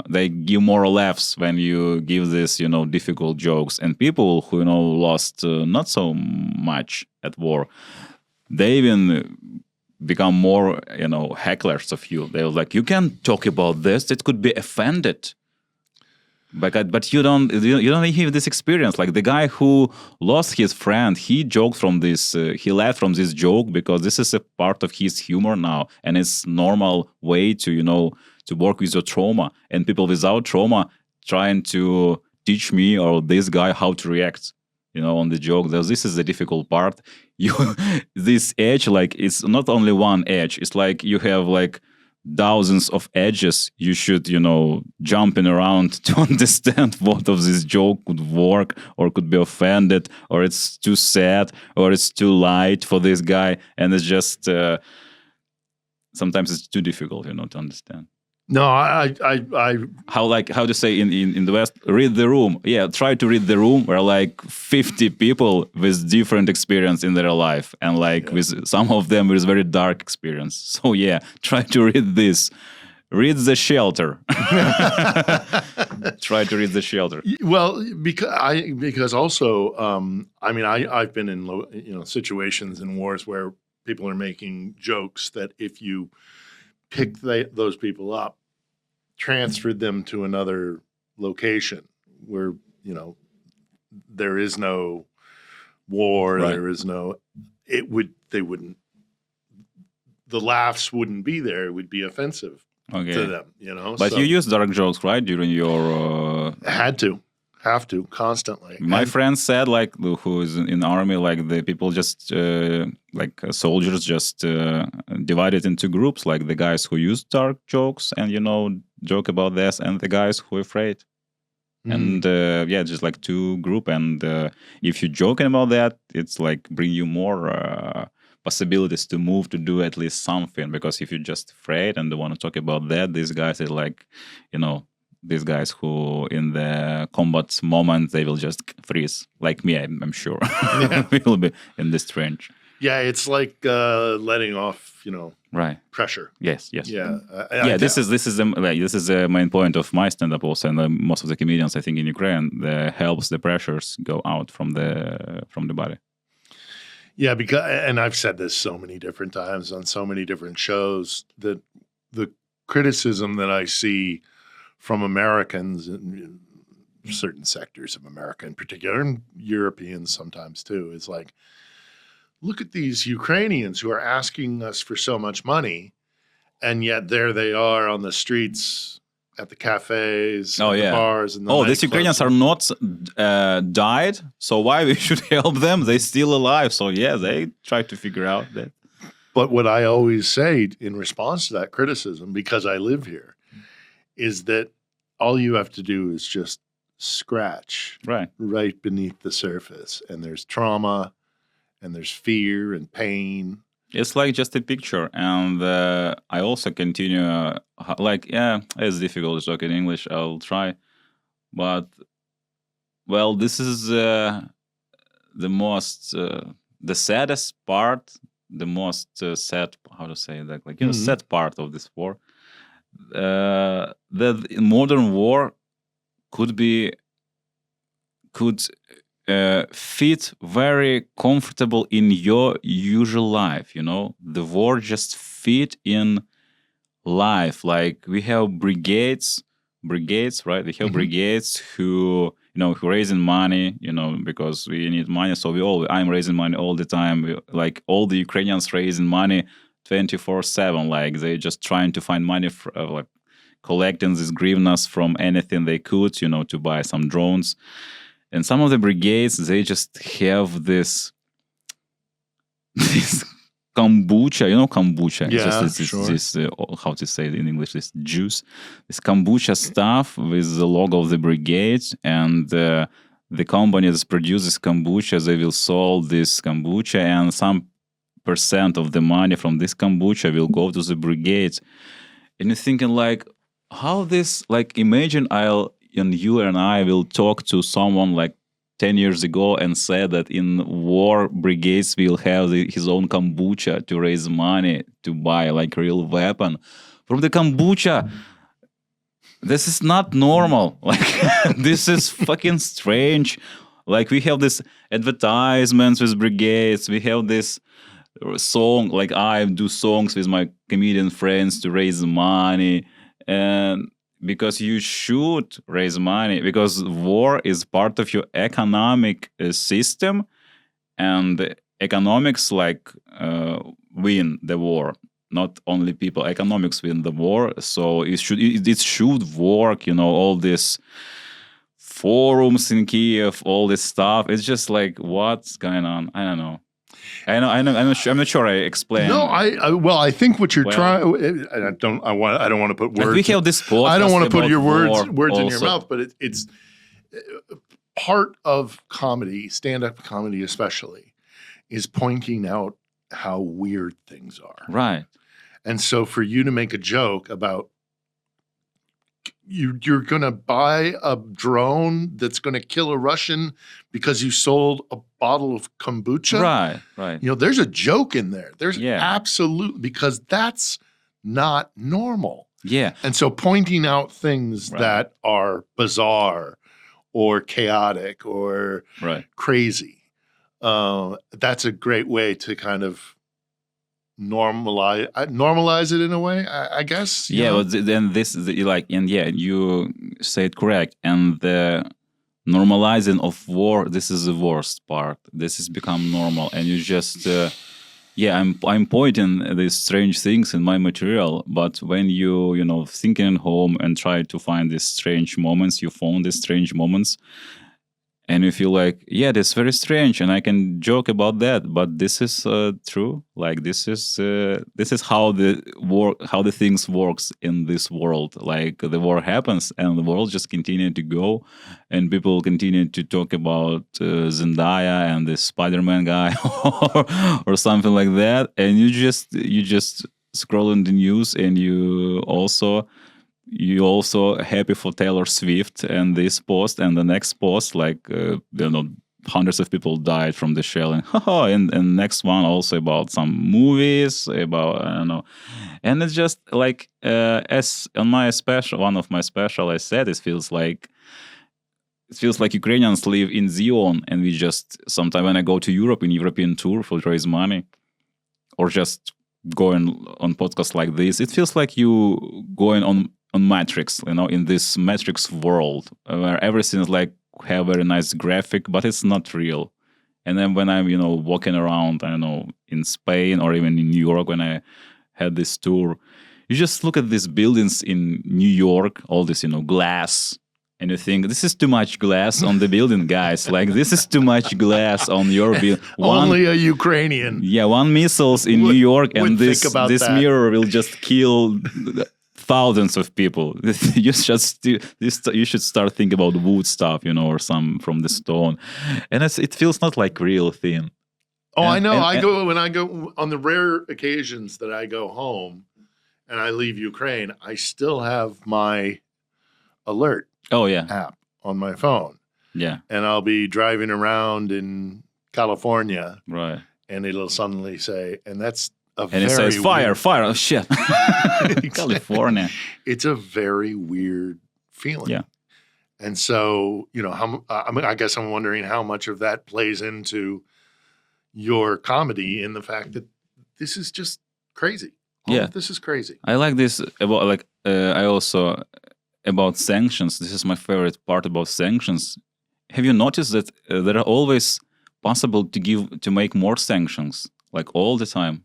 They give more laughs when you give this difficult jokes, and people who lost not so much at war, they even become more hecklers of you. They're like, you can't talk about this, it could be offended. But you don't have this experience. Like the guy who lost his friend, he joked from this, he laughed from this joke because this is a part of his humor now, and it's normal way to to work with your trauma. And people without trauma trying to teach me or this guy how to react, on the joke. This is the difficult part. This edge, like, it's not only one edge. It's like you have like thousands of edges you should jumping around to understand what of this joke could work or could be offended, or it's too sad, or it's too light for this guy, and it's just sometimes it's too difficult to understand. No, I How to say in the West, read the room. Yeah, try to read the room where like 50 people with different experience in their life, and like with some of them with very dark experience. So yeah, try to read this. Read The Shelter. Try to read The Shelter. Well, because also, I've been in situations in wars where people are making jokes that if you pick those people up, transferred them to another location where there is no war. Right. There is no. They wouldn't. The laughs wouldn't be there. It would be offensive to them. But so, you use dark jokes, right, during your have to constantly. My friend said, like, who is in army, like the people just soldiers just divided into groups, like the guys who use dark jokes and joke about this, and the guys who are afraid. And just like two group, and if you're joking about that, it's like bring you more possibilities to move to do at least something. Because if you're just afraid and don't want to talk about that, these guys are like, these guys who in the combat moment they will just freeze, like me. I'm sure will be in this trench. Yeah, it's like letting off, right, pressure. Yes. Yeah, this is the main point of my stand-up also, and most of the comedians I think in Ukraine helps the pressures go out from the body. Yeah, and I've said this so many different times on so many different shows that the criticism that I see from Americans in certain sectors of America in particular, and Europeans sometimes too, is like, look at these Ukrainians who are asking us for so much money, and yet there they are on the streets, at the cafes, the bars, and the these Ukrainians are not died, so why we should help them? They're still alive, so they try to figure out that. But what I always say in response to that criticism, because I live here, is that all you have to do is just scratch right beneath the surface, and there's trauma, and there's fear and pain. It's like just a picture, and I also continue it's difficult to talk in English. I'll try, but this is the most the saddest part, the most sad, how to say that, sad part of this war. That modern war could fit very comfortable in your usual life. The war just fit in life. Like we have brigades, right? We have brigades who raising money, because we need money. So I'm raising money all the time. Like all the Ukrainians raising money 24/7. Like they just trying to find money for collecting these hryvnias from anything they could, to buy some drones. And some of the brigades, they just have this kombucha, kombucha. Yeah, this how to say it in English, this juice, this kombucha stuff with the logo of the brigade, and the company that produces kombucha, they will sell this kombucha, and some percent of the money from this kombucha will go to the brigade. And you're thinking like, how this, imagine you and I will talk to someone 10 years ago and say that in war brigades will have his own kombucha to raise money to buy real weapon from the kombucha. This is not normal. This is fucking strange. We have this advertisements with brigades. We have this song. I do songs with my comedian friends to raise money, and because you should raise money, because war is part of your economic system, and economics win the war. Not only people, economics win the war. So it should work. All these forums in Kiev, all this stuff. It's just what's going on? I don't know. I'm not sure I explained. No, I think what you're trying. I don't want to put words. We have this podcast. I don't want to put your words also in your mouth, but it's part of comedy, stand-up comedy especially, is pointing out how weird things are. Right. And so for you to make a joke about you're going to buy a drone that's going to kill a Russian because you sold a bottle of kombucha. Right. There's a joke in there. There's absolutely, because that's not normal. Yeah. And so pointing out things that are bizarre or chaotic or crazy, that's a great way to kind of normalize it in a way, I guess. But then this is you say it correct, and normalizing of war. This is the worst part. This has become normal, and you just I'm pointing these strange things in my material, but when you know thinking at home and try to find these strange moments, you found these strange moments, and you feel like, yeah, that's very strange, and I can joke about that, but this is true. Like this is how how the things works in this world. Like the war happens, and the world just continue to go, and people continue to talk about Zendaya and the Spider-Man guy, or something like that, and you just scroll in the news, and you also happy for Taylor Swift and this post and the next post, like hundreds of people died from the shelling, and next one also about some movies about I don't know, and it's just like as on my special one of my special I said it feels like Ukrainians live in Zion, and we just sometimes when I go to Europe in European tour for raise money, or just going on podcasts like this, it feels like you going on Matrix, in this Matrix world where everything is like have very nice graphic, but it's not real. And then when I'm, walking around, I don't know, in Spain or even in New York when I had this tour, you just look at these buildings in New York, all this, glass, and you think this is too much glass on the building, guys. Like this is too much glass on your building. Only a Ukrainian. Yeah, one missiles in New York, and this mirror will just kill thousands of people. You should start thinking about wood stuff, or some from the stone, and it feels not like real thing. Oh, I know. When I go on the rare occasions that I go home and I leave Ukraine, I still have my alert app on my phone. Yeah. And I'll be driving around in California. Right. And it'll suddenly say, and that's and it says fire. Oh shit. California. It's a very weird feeling. Yeah. And so, I guess I'm wondering how much of that plays into your comedy in the fact that this is just crazy. This is crazy. I like this about I also about sanctions. This is my favorite part about sanctions. Have you noticed that there are always possible to make more sanctions, like all the time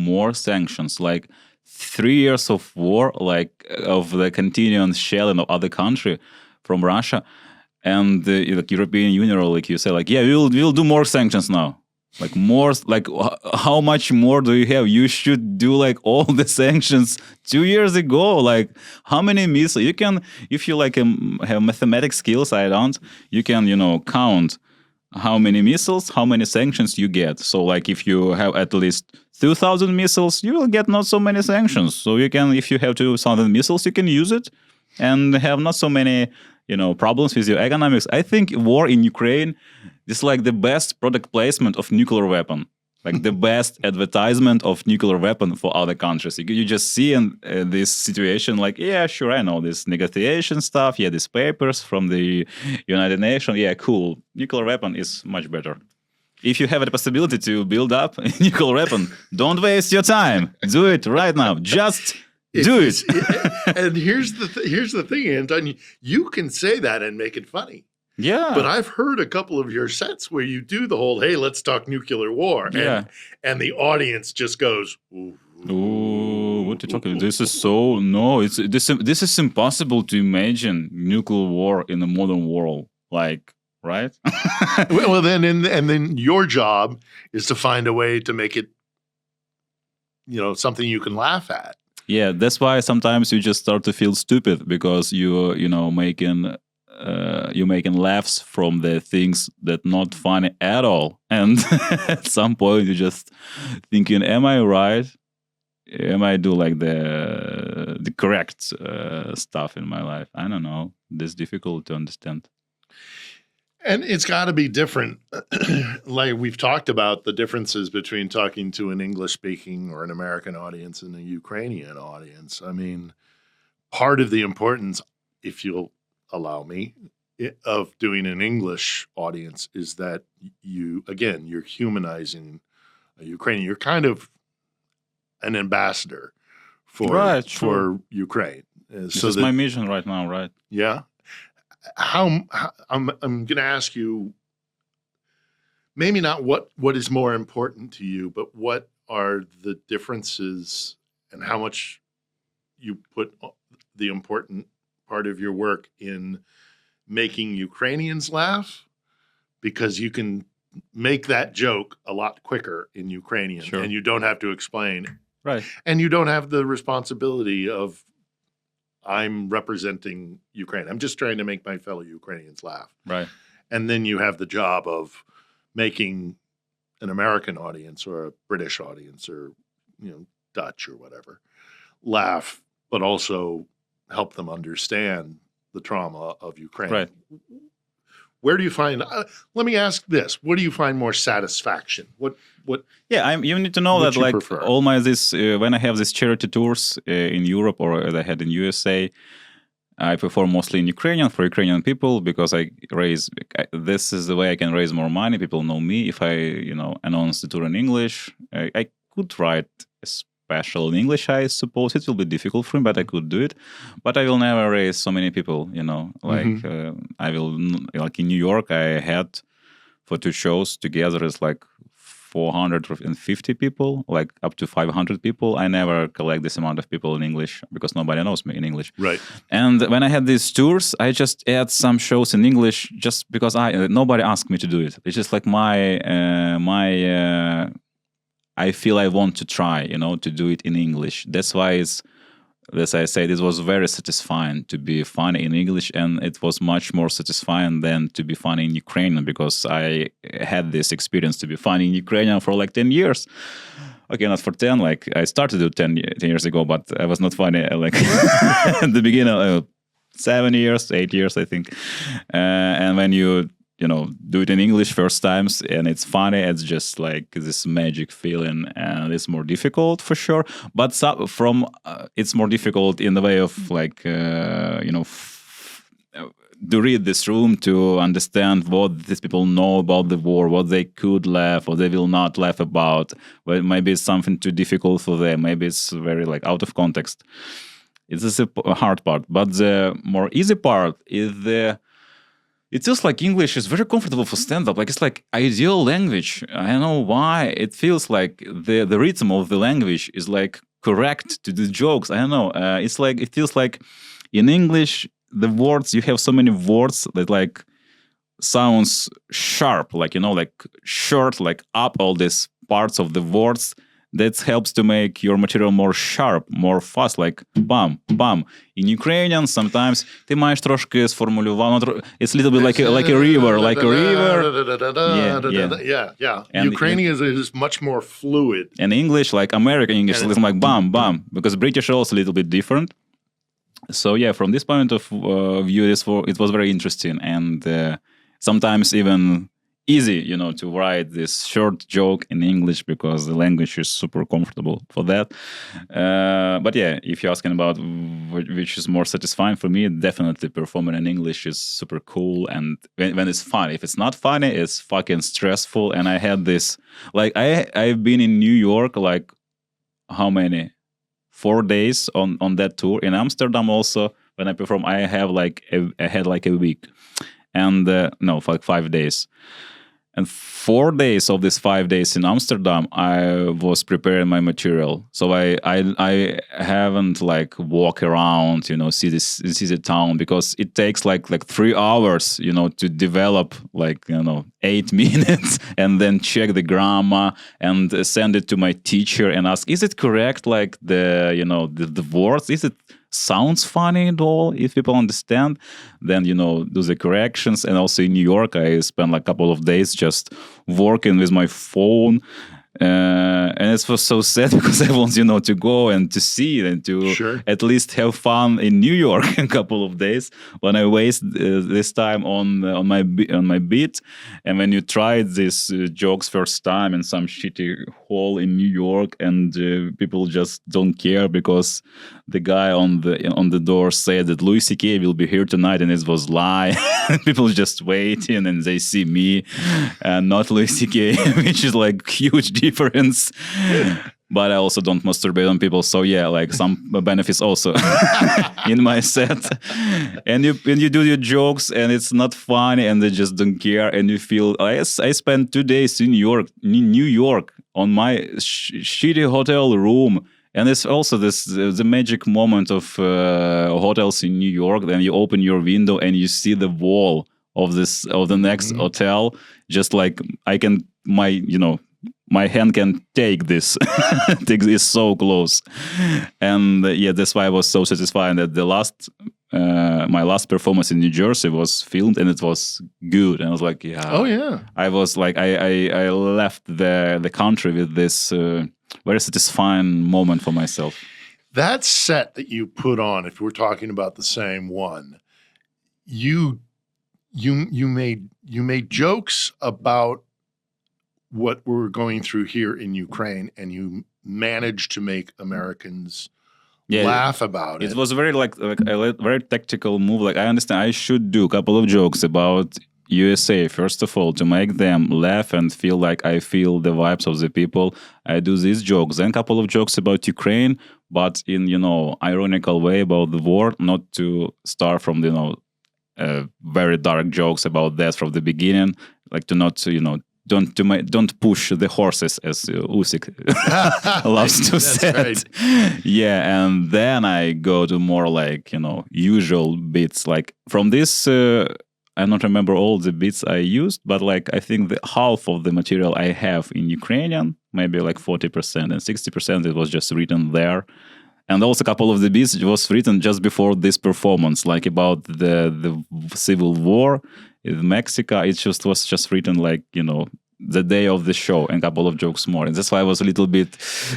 more sanctions, like 3 years of war, like of the continuing shelling of other country from Russia, and the European Union, or like you say, like we'll do more sanctions now. Like more, like how much more do you have? You should do like all the sanctions 2 years ago. Like how many missiles you can, if you like have mathematics skills, I don't. You can count how many missiles, how many sanctions you get. So like if you have at least 2,000 missiles, you will get not so many sanctions. So you can, if you have 2,000 missiles, you can use it and have not so many problems with your economics. I think war in Ukraine is like the best product placement of nuclear weapon, like the best advertisement of nuclear weapon for other countries. You just see in this situation, like, yeah, sure, I know this negotiation stuff. Yeah, these papers from the United Nations. Yeah, cool. Nuclear weapon is much better. If you have the possibility to build up a nuclear weapon, don't waste your time. Do it right now. Just do it. And here's the thing, Anton. You can say that and make it funny. Yeah. But I've heard a couple of your sets where you do the whole, hey, let's talk nuclear war. Yeah. And the audience just goes, ooh. Ooh, what are you talking about? This is so, no, this is impossible to imagine nuclear war in the modern world. Like, right? Well, then your job is to find a way to make it, something you can laugh at. Yeah, that's why sometimes you just start to feel stupid because you're making laughs from the things that not funny at all, and at some point you're just thinking, am I right? Am I do like the correct stuff in my life? I don't know. It's difficult to understand. And it's got to be different. Like we've talked about the differences between talking to an English-speaking or an American audience and a Ukrainian audience. I mean, part of the importance, if you'll allow me, of doing an English audience is that you're humanizing a Ukrainian. You're kind of an ambassador for Ukraine. This is my mission right now, right? Yeah. I'm going to ask you, maybe not what is more important to you, but what are the differences and how much you put the important part of your work in making Ukrainians laugh, because you can make that joke a lot quicker in Ukrainian, Sure. and you don't have to explain, Right. and you don't have the responsibility of, I'm representing Ukraine. I'm just trying to make my fellow Ukrainians laugh. Right. And then you have the job of making an American audience or a British audience or, Dutch or whatever laugh, but also help them understand the trauma of Ukraine. Right. Where do you find, let me ask this, where do you find more satisfaction? What Yeah, you need to know What that you like prefer? all my this when I have these charity tours in Europe or as I had in USA, I perform mostly in Ukrainian for Ukrainian people because this is the way I can raise more money. People know me. If I announce the tour in English, I could write a special in English. I suppose it will be difficult for me, but I could do it. But I will never raise so many people. I will like in New York. I had for 2 shows together it's like 450 people, like up to 500 people. I never collect this amount of people in English because nobody knows me in English. Right. And when I had these tours, I just add some shows in English just because nobody asked me to do it. It's just like I feel I want to try, to do it in English. That's why as I said, it was very satisfying to be funny in English, and it was much more satisfying than to be funny in Ukrainian because I had this experience to be funny in Ukrainian for like 10 years. Okay, not for 10, like I started it 10 years ago, but I was not funny like at the beginning, 7 years, 8 years, I think. And when you do it in English first times and it's funny, it's just like this magic feeling, and it's more difficult for sure. But it's more difficult in the way of like, to read this room, to understand what these people know about the war, what they could laugh, what they will not laugh about. Well, maybe it's something too difficult for them. Maybe it's very like out of context. It's a hard part. But the more easy part is it feels like English is very comfortable for stand-up. Like it's like ideal language. I don't know why. It feels like the rhythm of the language is like correct to the jokes. I don't know. It's like it feels like in English the words, you have so many words that like sounds sharp, like like short, like up all these parts of the words. That helps to make your material more sharp, more fast, like bam, bam. In Ukrainian, sometimes ти маєш трошки сформулювати. It's a little bit like a river, like a river. Yeah. And Ukrainian is much more fluid. And English, like American English, is like bam, bam, because British also a little bit different. So yeah, from this point of view, it was very interesting and sometimes even easy, to write this short joke in English because the language is super comfortable for that. But yeah, if you're asking about which is more satisfying for me, definitely performing in English is super cool. And when it's funny, if it's not funny, it's fucking stressful. And I had this, like I've been in New York, like how many? 4 days on that tour. In Amsterdam also, when I perform, I had like a week. And no, like 5 days. And 4 days of these 5 days in Amsterdam, I was preparing my material. So I haven't like walk around, see the town, because it takes like 3 hours, to develop like 8 minutes and then check the grammar and send it to my teacher and ask, is it correct? Like the words, is it sounds funny at all? If people understand, then do the corrections. And also in New York, I spent like a couple of days just working with my phone, and it was so sad because I want to go and to see it and to at least have fun in New York a couple of days. When I waste this time on my beat, and when you try these jokes first time in some shitty hall in New York, and people just don't care because the guy on the door said that Louis C.K. will be here tonight, and it was lie. People just waiting and they see me and not Louis C.K., which is like huge difference. but I also don't masturbate on people. So yeah, like some benefits also in my set. And you do your jokes, and it's not funny, and they just don't care, and you feel. I spent 2 days in New York, on my shitty hotel room. And it's also the magic moment of hotels in New York. Then you open your window and you see the wall of the next hotel. Just like my hand can take this. Take this so close. And yeah, that's why I was so satisfied that my last performance in New Jersey was filmed, and it was good. And I was like, yeah. Oh yeah. I was like, I left the country with this very satisfying moment for myself. That set that you put on, if we're talking about the same one, you made jokes about what we're going through here in Ukraine, and you managed to make Americans laugh about it. It was very like a very tactical move. Like, I understand I should do a couple of jokes about USA, first of all, to make them laugh and feel like I feel the vibes of the people. I do these jokes, then a couple of jokes about Ukraine, but in, ironical way about the war, not to start from, very dark jokes about that from the beginning, like to not, don't push the horses, as Usyk loves to say. Right. Yeah, and then I go to more like, usual bits. Like from this, I don't remember all the bits I used, but like I think the half of the material I have in Ukrainian, maybe like 40%, and 60% it was just written there. And also a couple of the bits it was written just before this performance, like about the civil war in Mexico. It was just written like, the day of the show, and a couple of jokes more. And that's why I was a little bit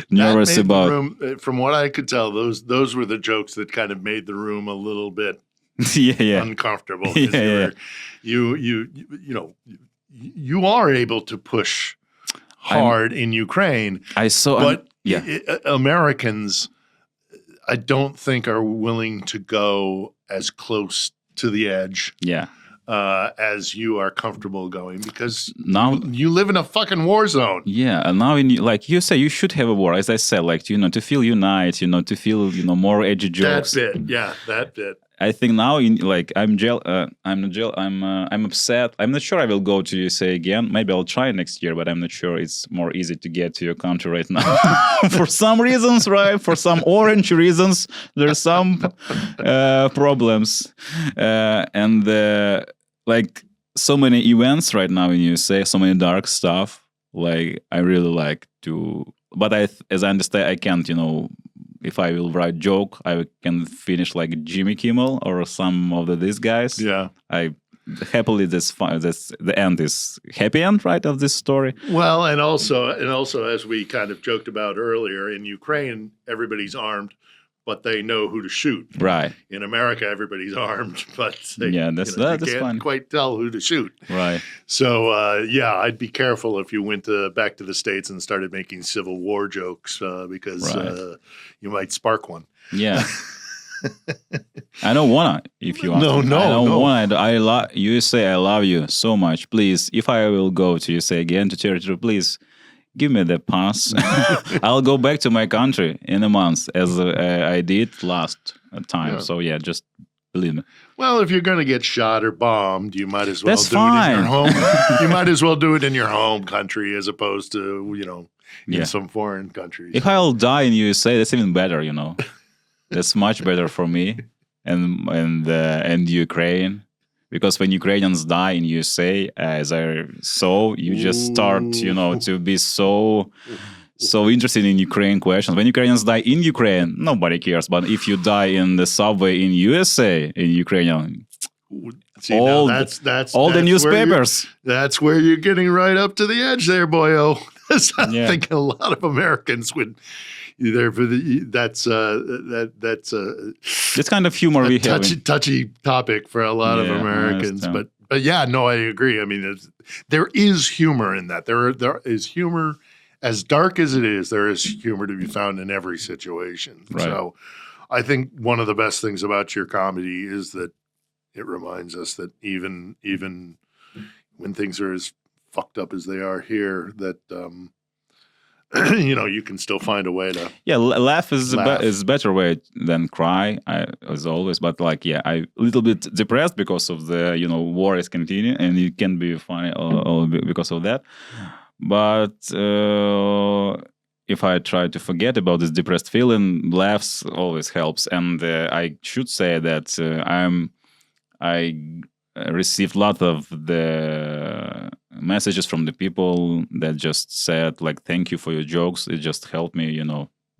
nervous about. The room, from what I could tell, those were the jokes that kind of made the room a little bit uncomfortable. You are able to push hard in Ukraine. Americans, I don't think, are willing to go as close to the edge. Yeah. As you are comfortable going, because now you live in a fucking war zone. Yeah, and now like you say, you should have a war, as I said, like to feel unite, to feel more edgy jokes. That bit. I think now I'm upset. I'm not sure I will go to USA again. Maybe I'll try next year, but I'm not sure it's more easy to get to your country right now. For some reasons, right? For some orange reasons, there's some problems, and like so many events right now in USA, so many dark stuff. Like I really like to, but as I understand, I can't, if I will write joke, I can finish like Jimmy Kimmel or some of these guys. Yeah. I happily this the end is happy end, right, of this story. Well, and also as we kind of joked about earlier, in Ukraine everybody's armed, but they know who to shoot. Right. In America, everybody's armed, but they, that's can't fine. quite tell who to shoot. Right. So, I'd be careful if you went back to the States and started making Civil War jokes because you might spark one. Yeah. I don't wanna. If you want, no, I don't no. want. I love USA. I love you so much. Please, if I will go to USA again to territory, please give me the pass. I'll go back to my country in a month, as I did last time. Yeah. So just believe me. Well, if you're going to get shot or bombed, you might as well That's do fine. it in your home. You might as well do it in your home country as opposed to in some foreign countries. If I'll die in USA, that's even better. That's much better for me and Ukraine. Because when Ukrainians die in USA, as I saw, you just start, to be so interested in Ukraine questions. When Ukrainians die in Ukraine, nobody cares. But if you die in the subway in USA, in Ukrainian, that's the newspapers. That's where you're getting right up to the edge there, boyo. I think a lot of Americans would. That's kind of humor we have. Touchy topic for a lot of Americans, but I agree. I mean, there is humor in that. There is humor, as dark as it is. There is humor to be found in every situation. Right. So, I think one of the best things about your comedy is that it reminds us that even when things are as fucked up as they are here, that you can still find a way to. Yeah, laugh is Laugh. is a better way than cry, as always. But like, yeah, I a little bit depressed because of the war is continuing, and it can be funny because of that. But if I try to forget about this depressed feeling, laughs always helps. And I should say that I received a lot of the messages from the people that just said like, thank you for your jokes. It just helped me,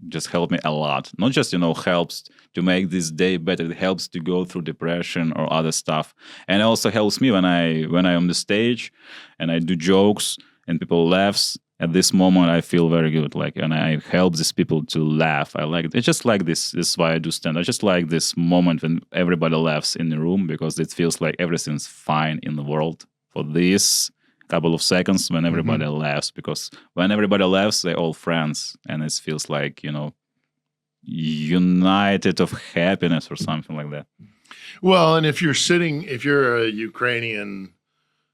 just helped me a lot. Not just, helps to make this day better. It helps to go through depression or other stuff. And it also helps me when I on the stage and I do jokes and people laughs. At this moment, I feel very good. Like, and I help these people to laugh. I like it. It's just like this. This is why I do stand. I just like this moment when everybody laughs in the room because it feels like everything's fine in the world for this couple of seconds when everybody laughs. Because when everybody laughs, they're all friends, and it feels like united of happiness or something like that. Well, and if you're a Ukrainian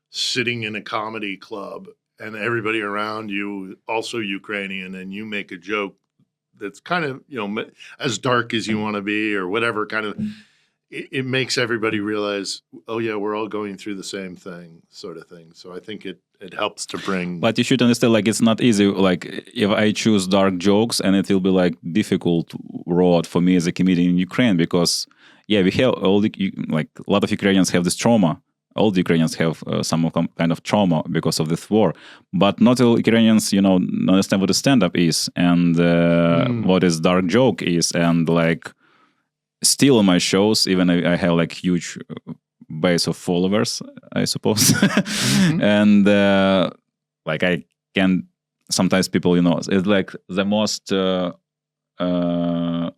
sitting in a comedy club, and everybody around you also Ukrainian, and you make a joke that's kind of, as dark as you want to be or whatever kind of, it makes everybody realize, oh yeah, we're all going through the same thing, sort of thing. So I think it helps to bring. But you should understand, like, it's not easy. Like, if I choose dark jokes, and it will be like difficult road for me as a comedian in Ukraine, because we have like a lot of Ukrainians have this trauma. All the Ukrainians have some kind of trauma because of this war, but not all Ukrainians, understand what a stand-up is and what is dark joke is, and like still on my shows, even I have like huge base of followers, I suppose, and like I can sometimes people, it's like the most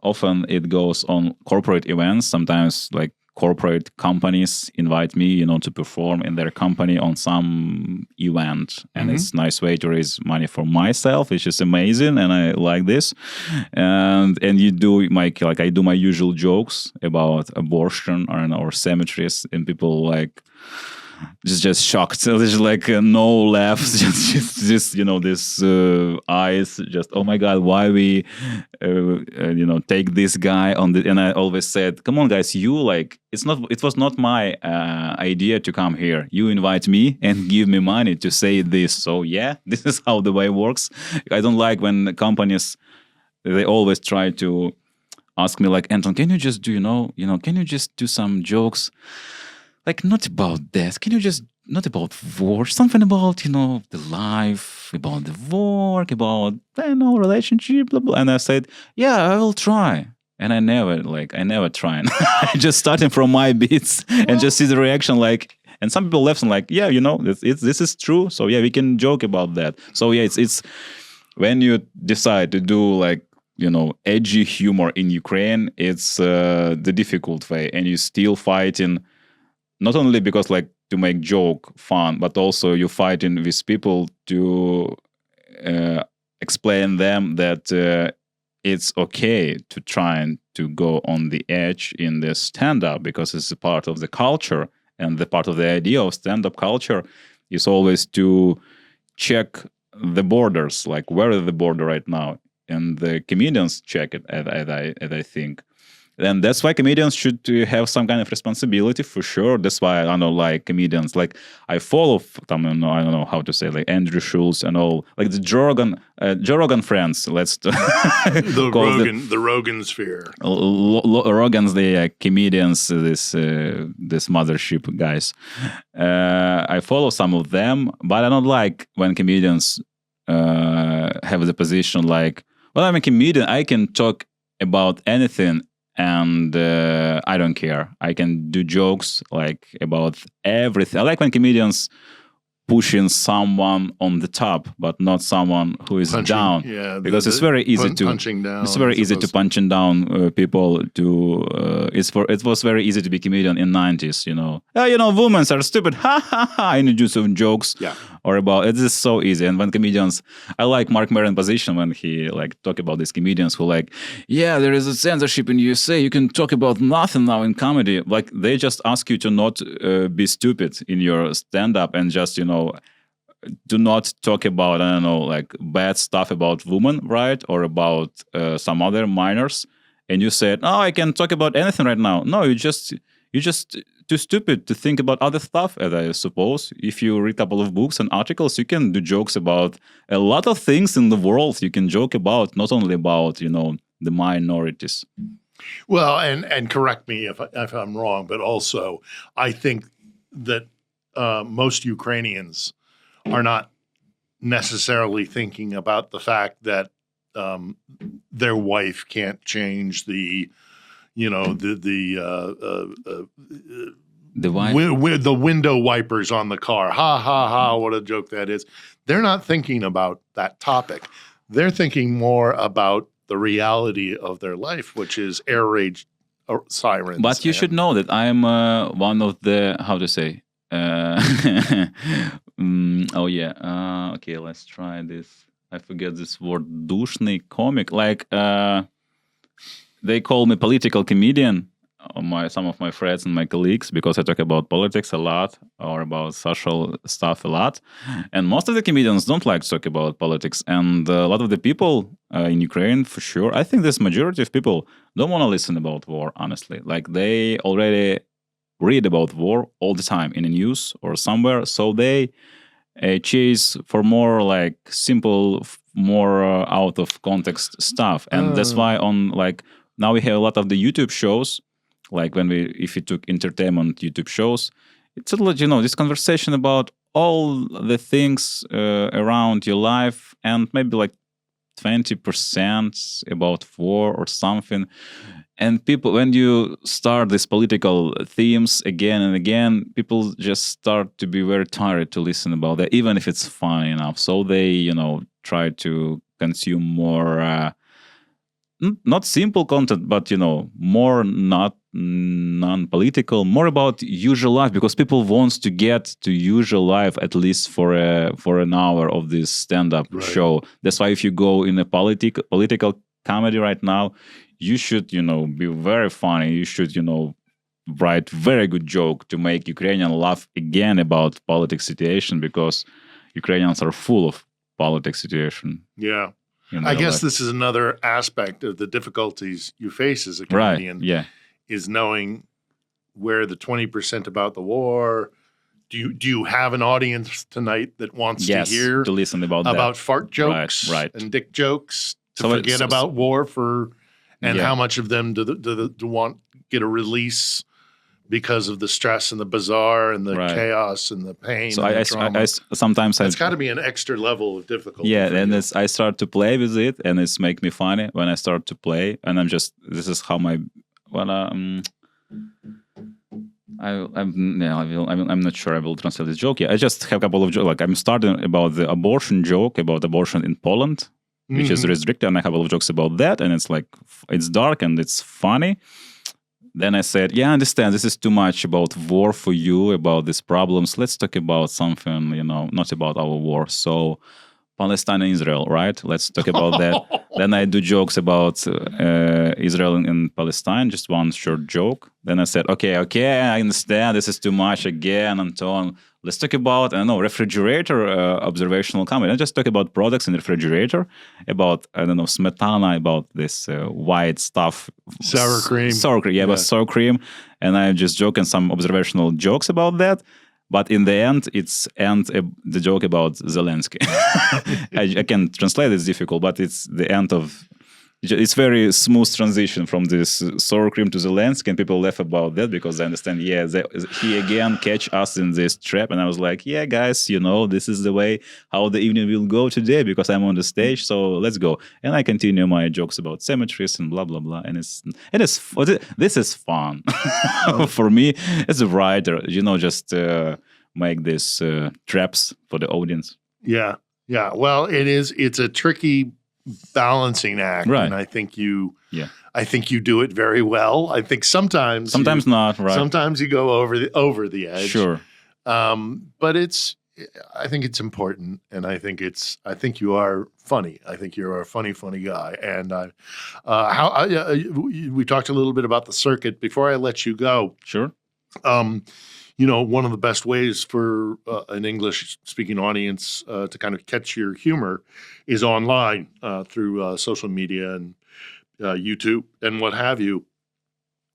often it goes on corporate events. Sometimes like corporate companies invite me, to perform in their company on some event, and it's a nice way to raise money for myself, which is amazing, and I like this. And you do I do my usual jokes about abortion or cemeteries, and people like just shocked. So there's like no laughs, just this eyes, just oh my god, why we take this guy on the. And I always said, come on guys, it was not my idea to come here. You invite me and give me money to say this. So yeah, this is how the way works. I don't like when companies, they always try to ask me like, Anton, can you just do can you just do some jokes like not about death? Can you just not about war, something about the life, about the work, about relationship, blah blah. And I said, yeah, I will try. And I never try. I just starting from my beats and just see the reaction. Like, and some people left and like, yeah, this is true. So yeah, we can joke about that. So yeah, it's when you decide to do like edgy humor in Ukraine, it's the difficult way, and you still fighting. Not only because like to make joke fun, but also you're fighting with people to explain them that it's okay to try and to go on the edge in the stand-up, because it's a part of the culture, and the part of the idea of stand-up culture is always to check the borders, like where is the border right now, and the comedians check it, as I think. And that's why comedians should have some kind of responsibility, for sure. That's why I don't know, like comedians, like I follow, I don't know how to say, like Andrew Schulz and all, like the Joe Rogan friends. Let's the Rogan sphere. Rogans, they comedians, this mothership guys. I follow some of them, but I don't like when comedians have the position like, well, I'm a comedian, I can talk about anything. And I don't care. I can do jokes like about everything. I like when comedians pushing someone on the top, but not someone who is down. Yeah, because it's very easy to punching down. It's very easy to punching down people. It was very easy to be comedian in 90s. Women are stupid. Ha ha ha! And you do some jokes. Yeah. Or about it is so easy. And when comedians, I like Mark Maron's position when he like talk about these comedians who like, yeah, there is a censorship in USA. You can talk about nothing now in comedy. Like they just ask you to not be stupid in your stand-up and just do not talk about, I don't know, like bad stuff about women, right? Or about some other minors. And you said, oh, I can talk about anything right now. No, you just too stupid to think about other stuff, as I suppose. If you read a couple of books and articles, you can do jokes about a lot of things in the world. You can joke about, not only about, you know, the minorities. Well, and correct me if I'm wrong, but also I think that most Ukrainians are not necessarily thinking about the fact that their wife can't change the, you know, the window wipers on the car. Ha ha ha! What a joke that is. They're not thinking about that topic. They're thinking more about the reality of their life, which is air raid sirens. But you should know that I'm one of the, how to say, okay, let's try this. I forget this word, душный comic. Like, they call me political comedian, some of my friends and my colleagues, because I talk about politics a lot or about social stuff a lot. And most of the comedians don't like to talk about politics. And a lot of the people in Ukraine, for sure, I think this majority of people don't want to listen about war, honestly. Like, they already read about war all the time in the news or somewhere. So they chase for more like simple, more out of context stuff. And that's why on like, now we have a lot of the YouTube shows. Like if you took entertainment YouTube shows, it's a lot, you know, this conversation about all the things around your life, and maybe like 20% about war or something. And people, when you start these political themes again and again, people just start to be very tired to listen about that, even if it's funny enough. So they, you know, try to consume more, not simple content, but, you know, more not non-political, more about usual life, because people want to get to usual life at least for an hour of this stand-up show. That's why if you go in a political comedy right now, you should, you know, be very funny. You should, you know, write very good joke to make Ukrainian laugh again about politics situation, because Ukrainians are full of politics situation. Yeah. I guess this is another aspect of the difficulties you face as a comedian. Right. Yeah. Is knowing where the 20% about the war. Do you have an audience tonight that wants to hear to listen about fart jokes and dick jokes to forget about war how much of them do want get a release because of the stress and the bizarre and the chaos and the pain? So and I sometimes it's got to be an extra level of difficulty. Yeah, and I start to play with it, and it's make me funny when I start to play, and this is how my I'm not sure I will translate this joke. Yeah, I just have a couple of jokes. Like, I'm starting about the abortion joke about abortion in Poland, which is restricted, and I have a couple of jokes about that, and it's like, it's dark and it's funny. Then I said, yeah, I understand this is too much about war for you, about these problems. Let's talk about something, you know, not about our war. So Palestine and Israel, right? Let's talk about that. Then I do jokes about Israel and Palestine, just one short joke. Then I said, okay, I understand this is too much again, Anton. Let's talk about, I don't know, refrigerator observational comedy. I just talk about products in the refrigerator, about, I don't know, smetana, about this white stuff. Sour cream. About sour cream. And I'm just joking some observational jokes about that. But in the end, the joke about Zelensky. I can translate, it's difficult, but it's the end of... It's very smooth transition from this sour cream to Zelensky, and people laugh about that because they understand, he again catch us in this trap. And I was like, yeah, guys, you know, this is the way how the evening will go today because I'm on the stage, so let's go. And I continue my jokes about cemeteries and blah, blah, blah. And this is fun for me as a writer, you know, just make these traps for the audience. Yeah. Yeah. Well, it's a tricky balancing act, and I think you do it very well. I think sometimes not, right? Sometimes you go over the edge. Sure. But I think it's important, and I think you are funny. I think you're a funny guy. And we talked a little bit about the circuit before I let you go. Sure. one of the best ways for an English-speaking audience to kind of catch your humor is online through social media and YouTube and what have you.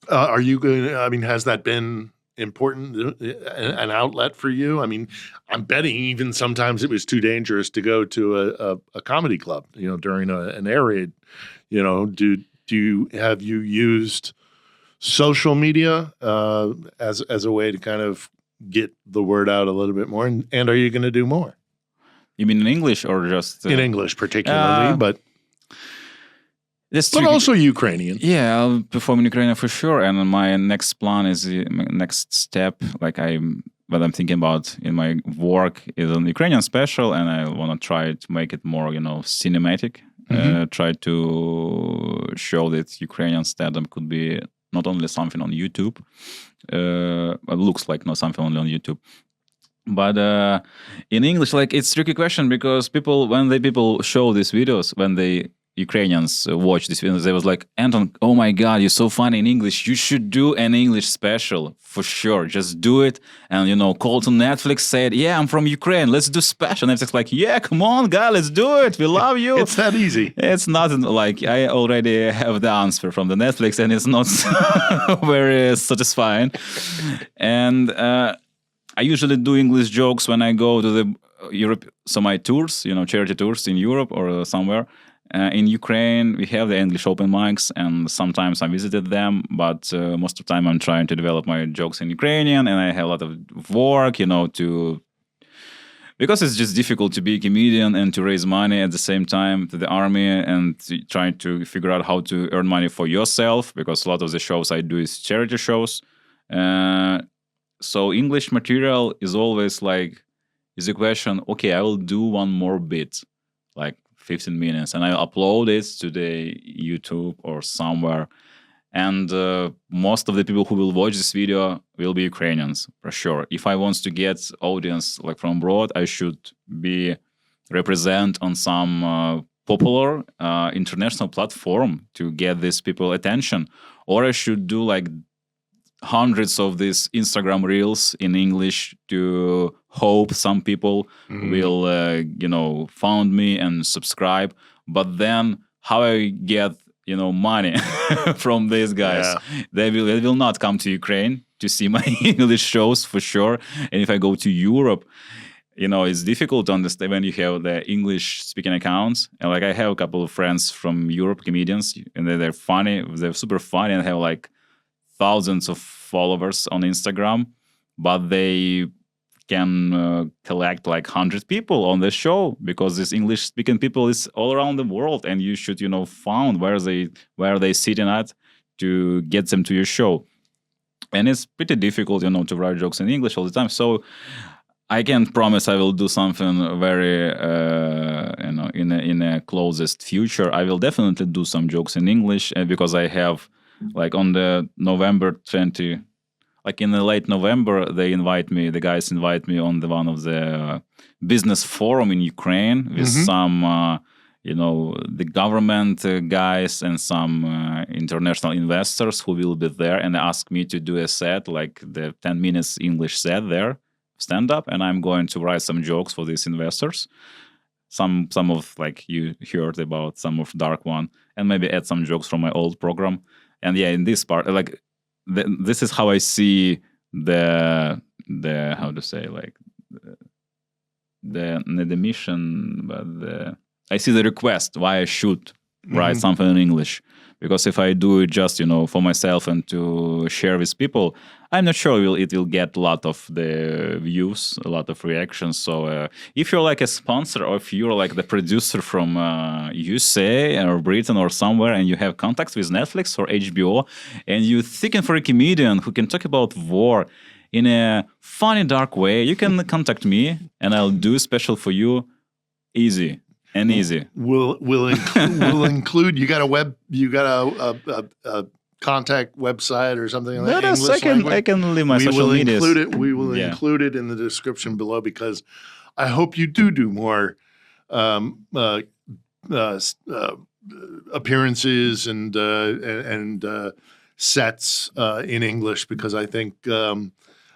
Are you going? I mean, has that been important, an outlet for you? I mean, I'm betting even sometimes it was too dangerous to go to a comedy club, during an air raid. Have you used social media as a way to kind of get the word out a little bit more? And are you going to do more? You mean in English or just in English particularly, but also Ukrainian. Yeah, I'll perform in Ukrainian for sure. And my next plan is my next step. What I'm thinking about in my work is an Ukrainian special, and I want to try to make it more, cinematic. Try to show that Ukrainian stand-up could be not only something on YouTube. It looks like not something only on YouTube. But in English, it's a tricky question because when people show these videos, when they Ukrainians watch these videos, they was like, Anton, oh my God, you're so funny in English. You should do an English special for sure. Just do it. And, call to Netflix, said, yeah, I'm from Ukraine. Let's do special. And Netflix like, yeah, come on, God, let's do it. We love you. It's that easy. It's not like I already have the answer from the Netflix and it's not very satisfying. And I usually do English jokes when I go to the Europe. So my tours, charity tours in Europe or somewhere. In Ukraine, we have the English open mics, and sometimes I visited them, but most of the time I'm trying to develop my jokes in Ukrainian, and I have a lot of work, because it's just difficult to be a comedian and to raise money at the same time to the army and trying to figure out how to earn money for yourself, because a lot of the shows I do is charity shows. So English material is always is a question, okay, I will do one more bit, 15 minutes, and I upload it to the YouTube or somewhere. And most of the people who will watch this video will be Ukrainians, for sure. If I want to get audience from abroad, I should be represent on some popular international platform to get these people attention. Or I should do hundreds of these Instagram reels in English to hope some people will, found me and subscribe. But then how I get, money from these guys? Yeah. They will not come to Ukraine to see my English shows for sure. And if I go to Europe, it's difficult to understand when you have the English speaking accounts. And I have a couple of friends from Europe, comedians, and they're funny. They're super funny and have thousands of followers on Instagram, but they can collect 100 people on the show because this English speaking people is all around the world, and you should find where they sitting at to get them to your show. And it's pretty difficult to write jokes in English all the time. So I can't promise I will do something very in a closest future. I will definitely do some jokes in English, because I have on the November 20, in the late November, the guys invite me on one of the business forum in Ukraine with some, the government guys and some international investors who will be there, and ask me to do a set, the 10 minutes English set there, stand up, and I'm going to write some jokes for these investors. Some of you heard about, some of dark one, and maybe add some jokes from my old program. And yeah, in this part, this is how I see the how to say the mission, but I see the request why I should write something in English. Because if I do it just for myself and to share with people, I'm not sure it will get a lot of the views, a lot of reactions. So if you're a sponsor, or if you're the producer from USA or Britain or somewhere, and you have contacts with Netflix or HBO, and you're seeking for a comedian who can talk about war in a funny, dark way, you can contact me, and I'll do a special for you, easy. And easy. We'll include. You got a contact website or something like that. I can leave my social media. We will include it in the description below, because I hope you do more appearances and sets in English, because I think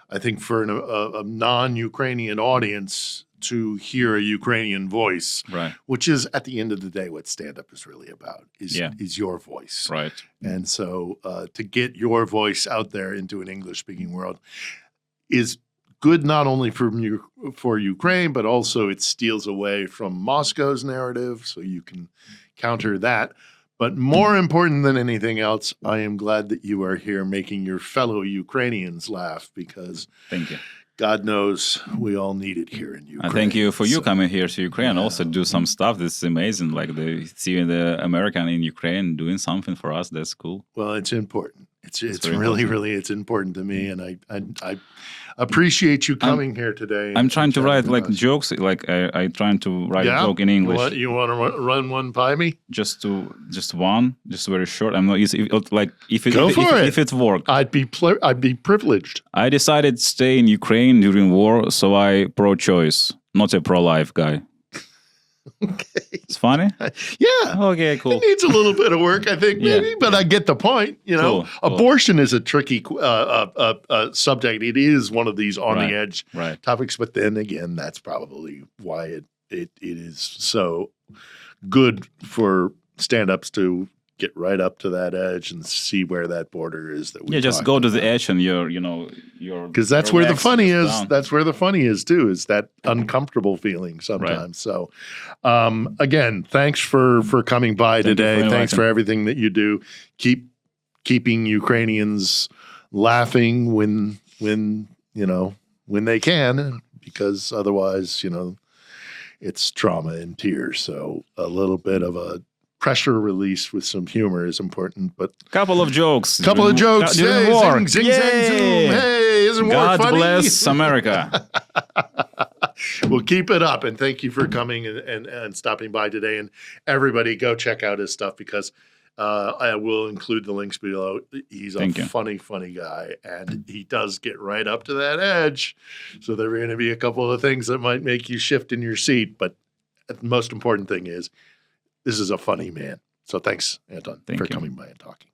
I think for a non-Ukrainian audience to hear a Ukrainian voice, Right. which is at the end of the day what stand-up is really about, is your voice. Right. And so to get your voice out there into an English-speaking world is good not only for Ukraine, but also it steals away from Moscow's narrative, so you can counter that. But more important than anything else, I am glad that you are here making your fellow Ukrainians laugh, because Thank you. God knows we all need it here in Ukraine. And thank you for you So, coming here to Ukraine and also do some stuff. This is amazing. Like seeing the American in Ukraine doing something for us. That's cool. well, it's important. It's very really, important. really, it's important to me, and I appreciate you coming here today. I'm trying to write chatting like with us. jokes. Like I trying to write a joke in English. You want to run one by me? Just very short. I'm not Go for it. if it worked. I'd be privileged. I decided to stay in Ukraine during war, so I pro-choice, not a pro-life guy. Okay. It's funny. Yeah. Okay, cool. It needs a little bit of work, I think, maybe, but I get the point. You know, Cool. abortion is a tricky subject. It is one of these on the edge Right. topics, but then again, that's probably why it is so good for stand-ups to get right up to that edge and see where that border is. That we Yeah, just talked go to the about. edge and you're Because that's your where the legs funny just is. down. That's where the funny is too. Is that uncomfortable feeling sometimes. So, again, thanks for coming by Thank you today. for Thanks inviting. for everything that you do. Keeping Ukrainians laughing when they can, because otherwise, it's trauma and tears. So a little bit of a pressure release with some humor is important. But Couple of jokes. couple of jokes. During Hey, war. zing, zing, zang, zoom. Yay! Hey, isn't war God funny? bless America. Well, keep it up, and thank you for coming and stopping by today. And everybody, go check out his stuff, because I will include the links below. He's a Thank you. funny guy, and he does get right up to that edge. So there are going to be a couple of things that might make you shift in your seat, but the most important thing is this is a funny man. So thanks, Anton, Thank for you. coming by and talking.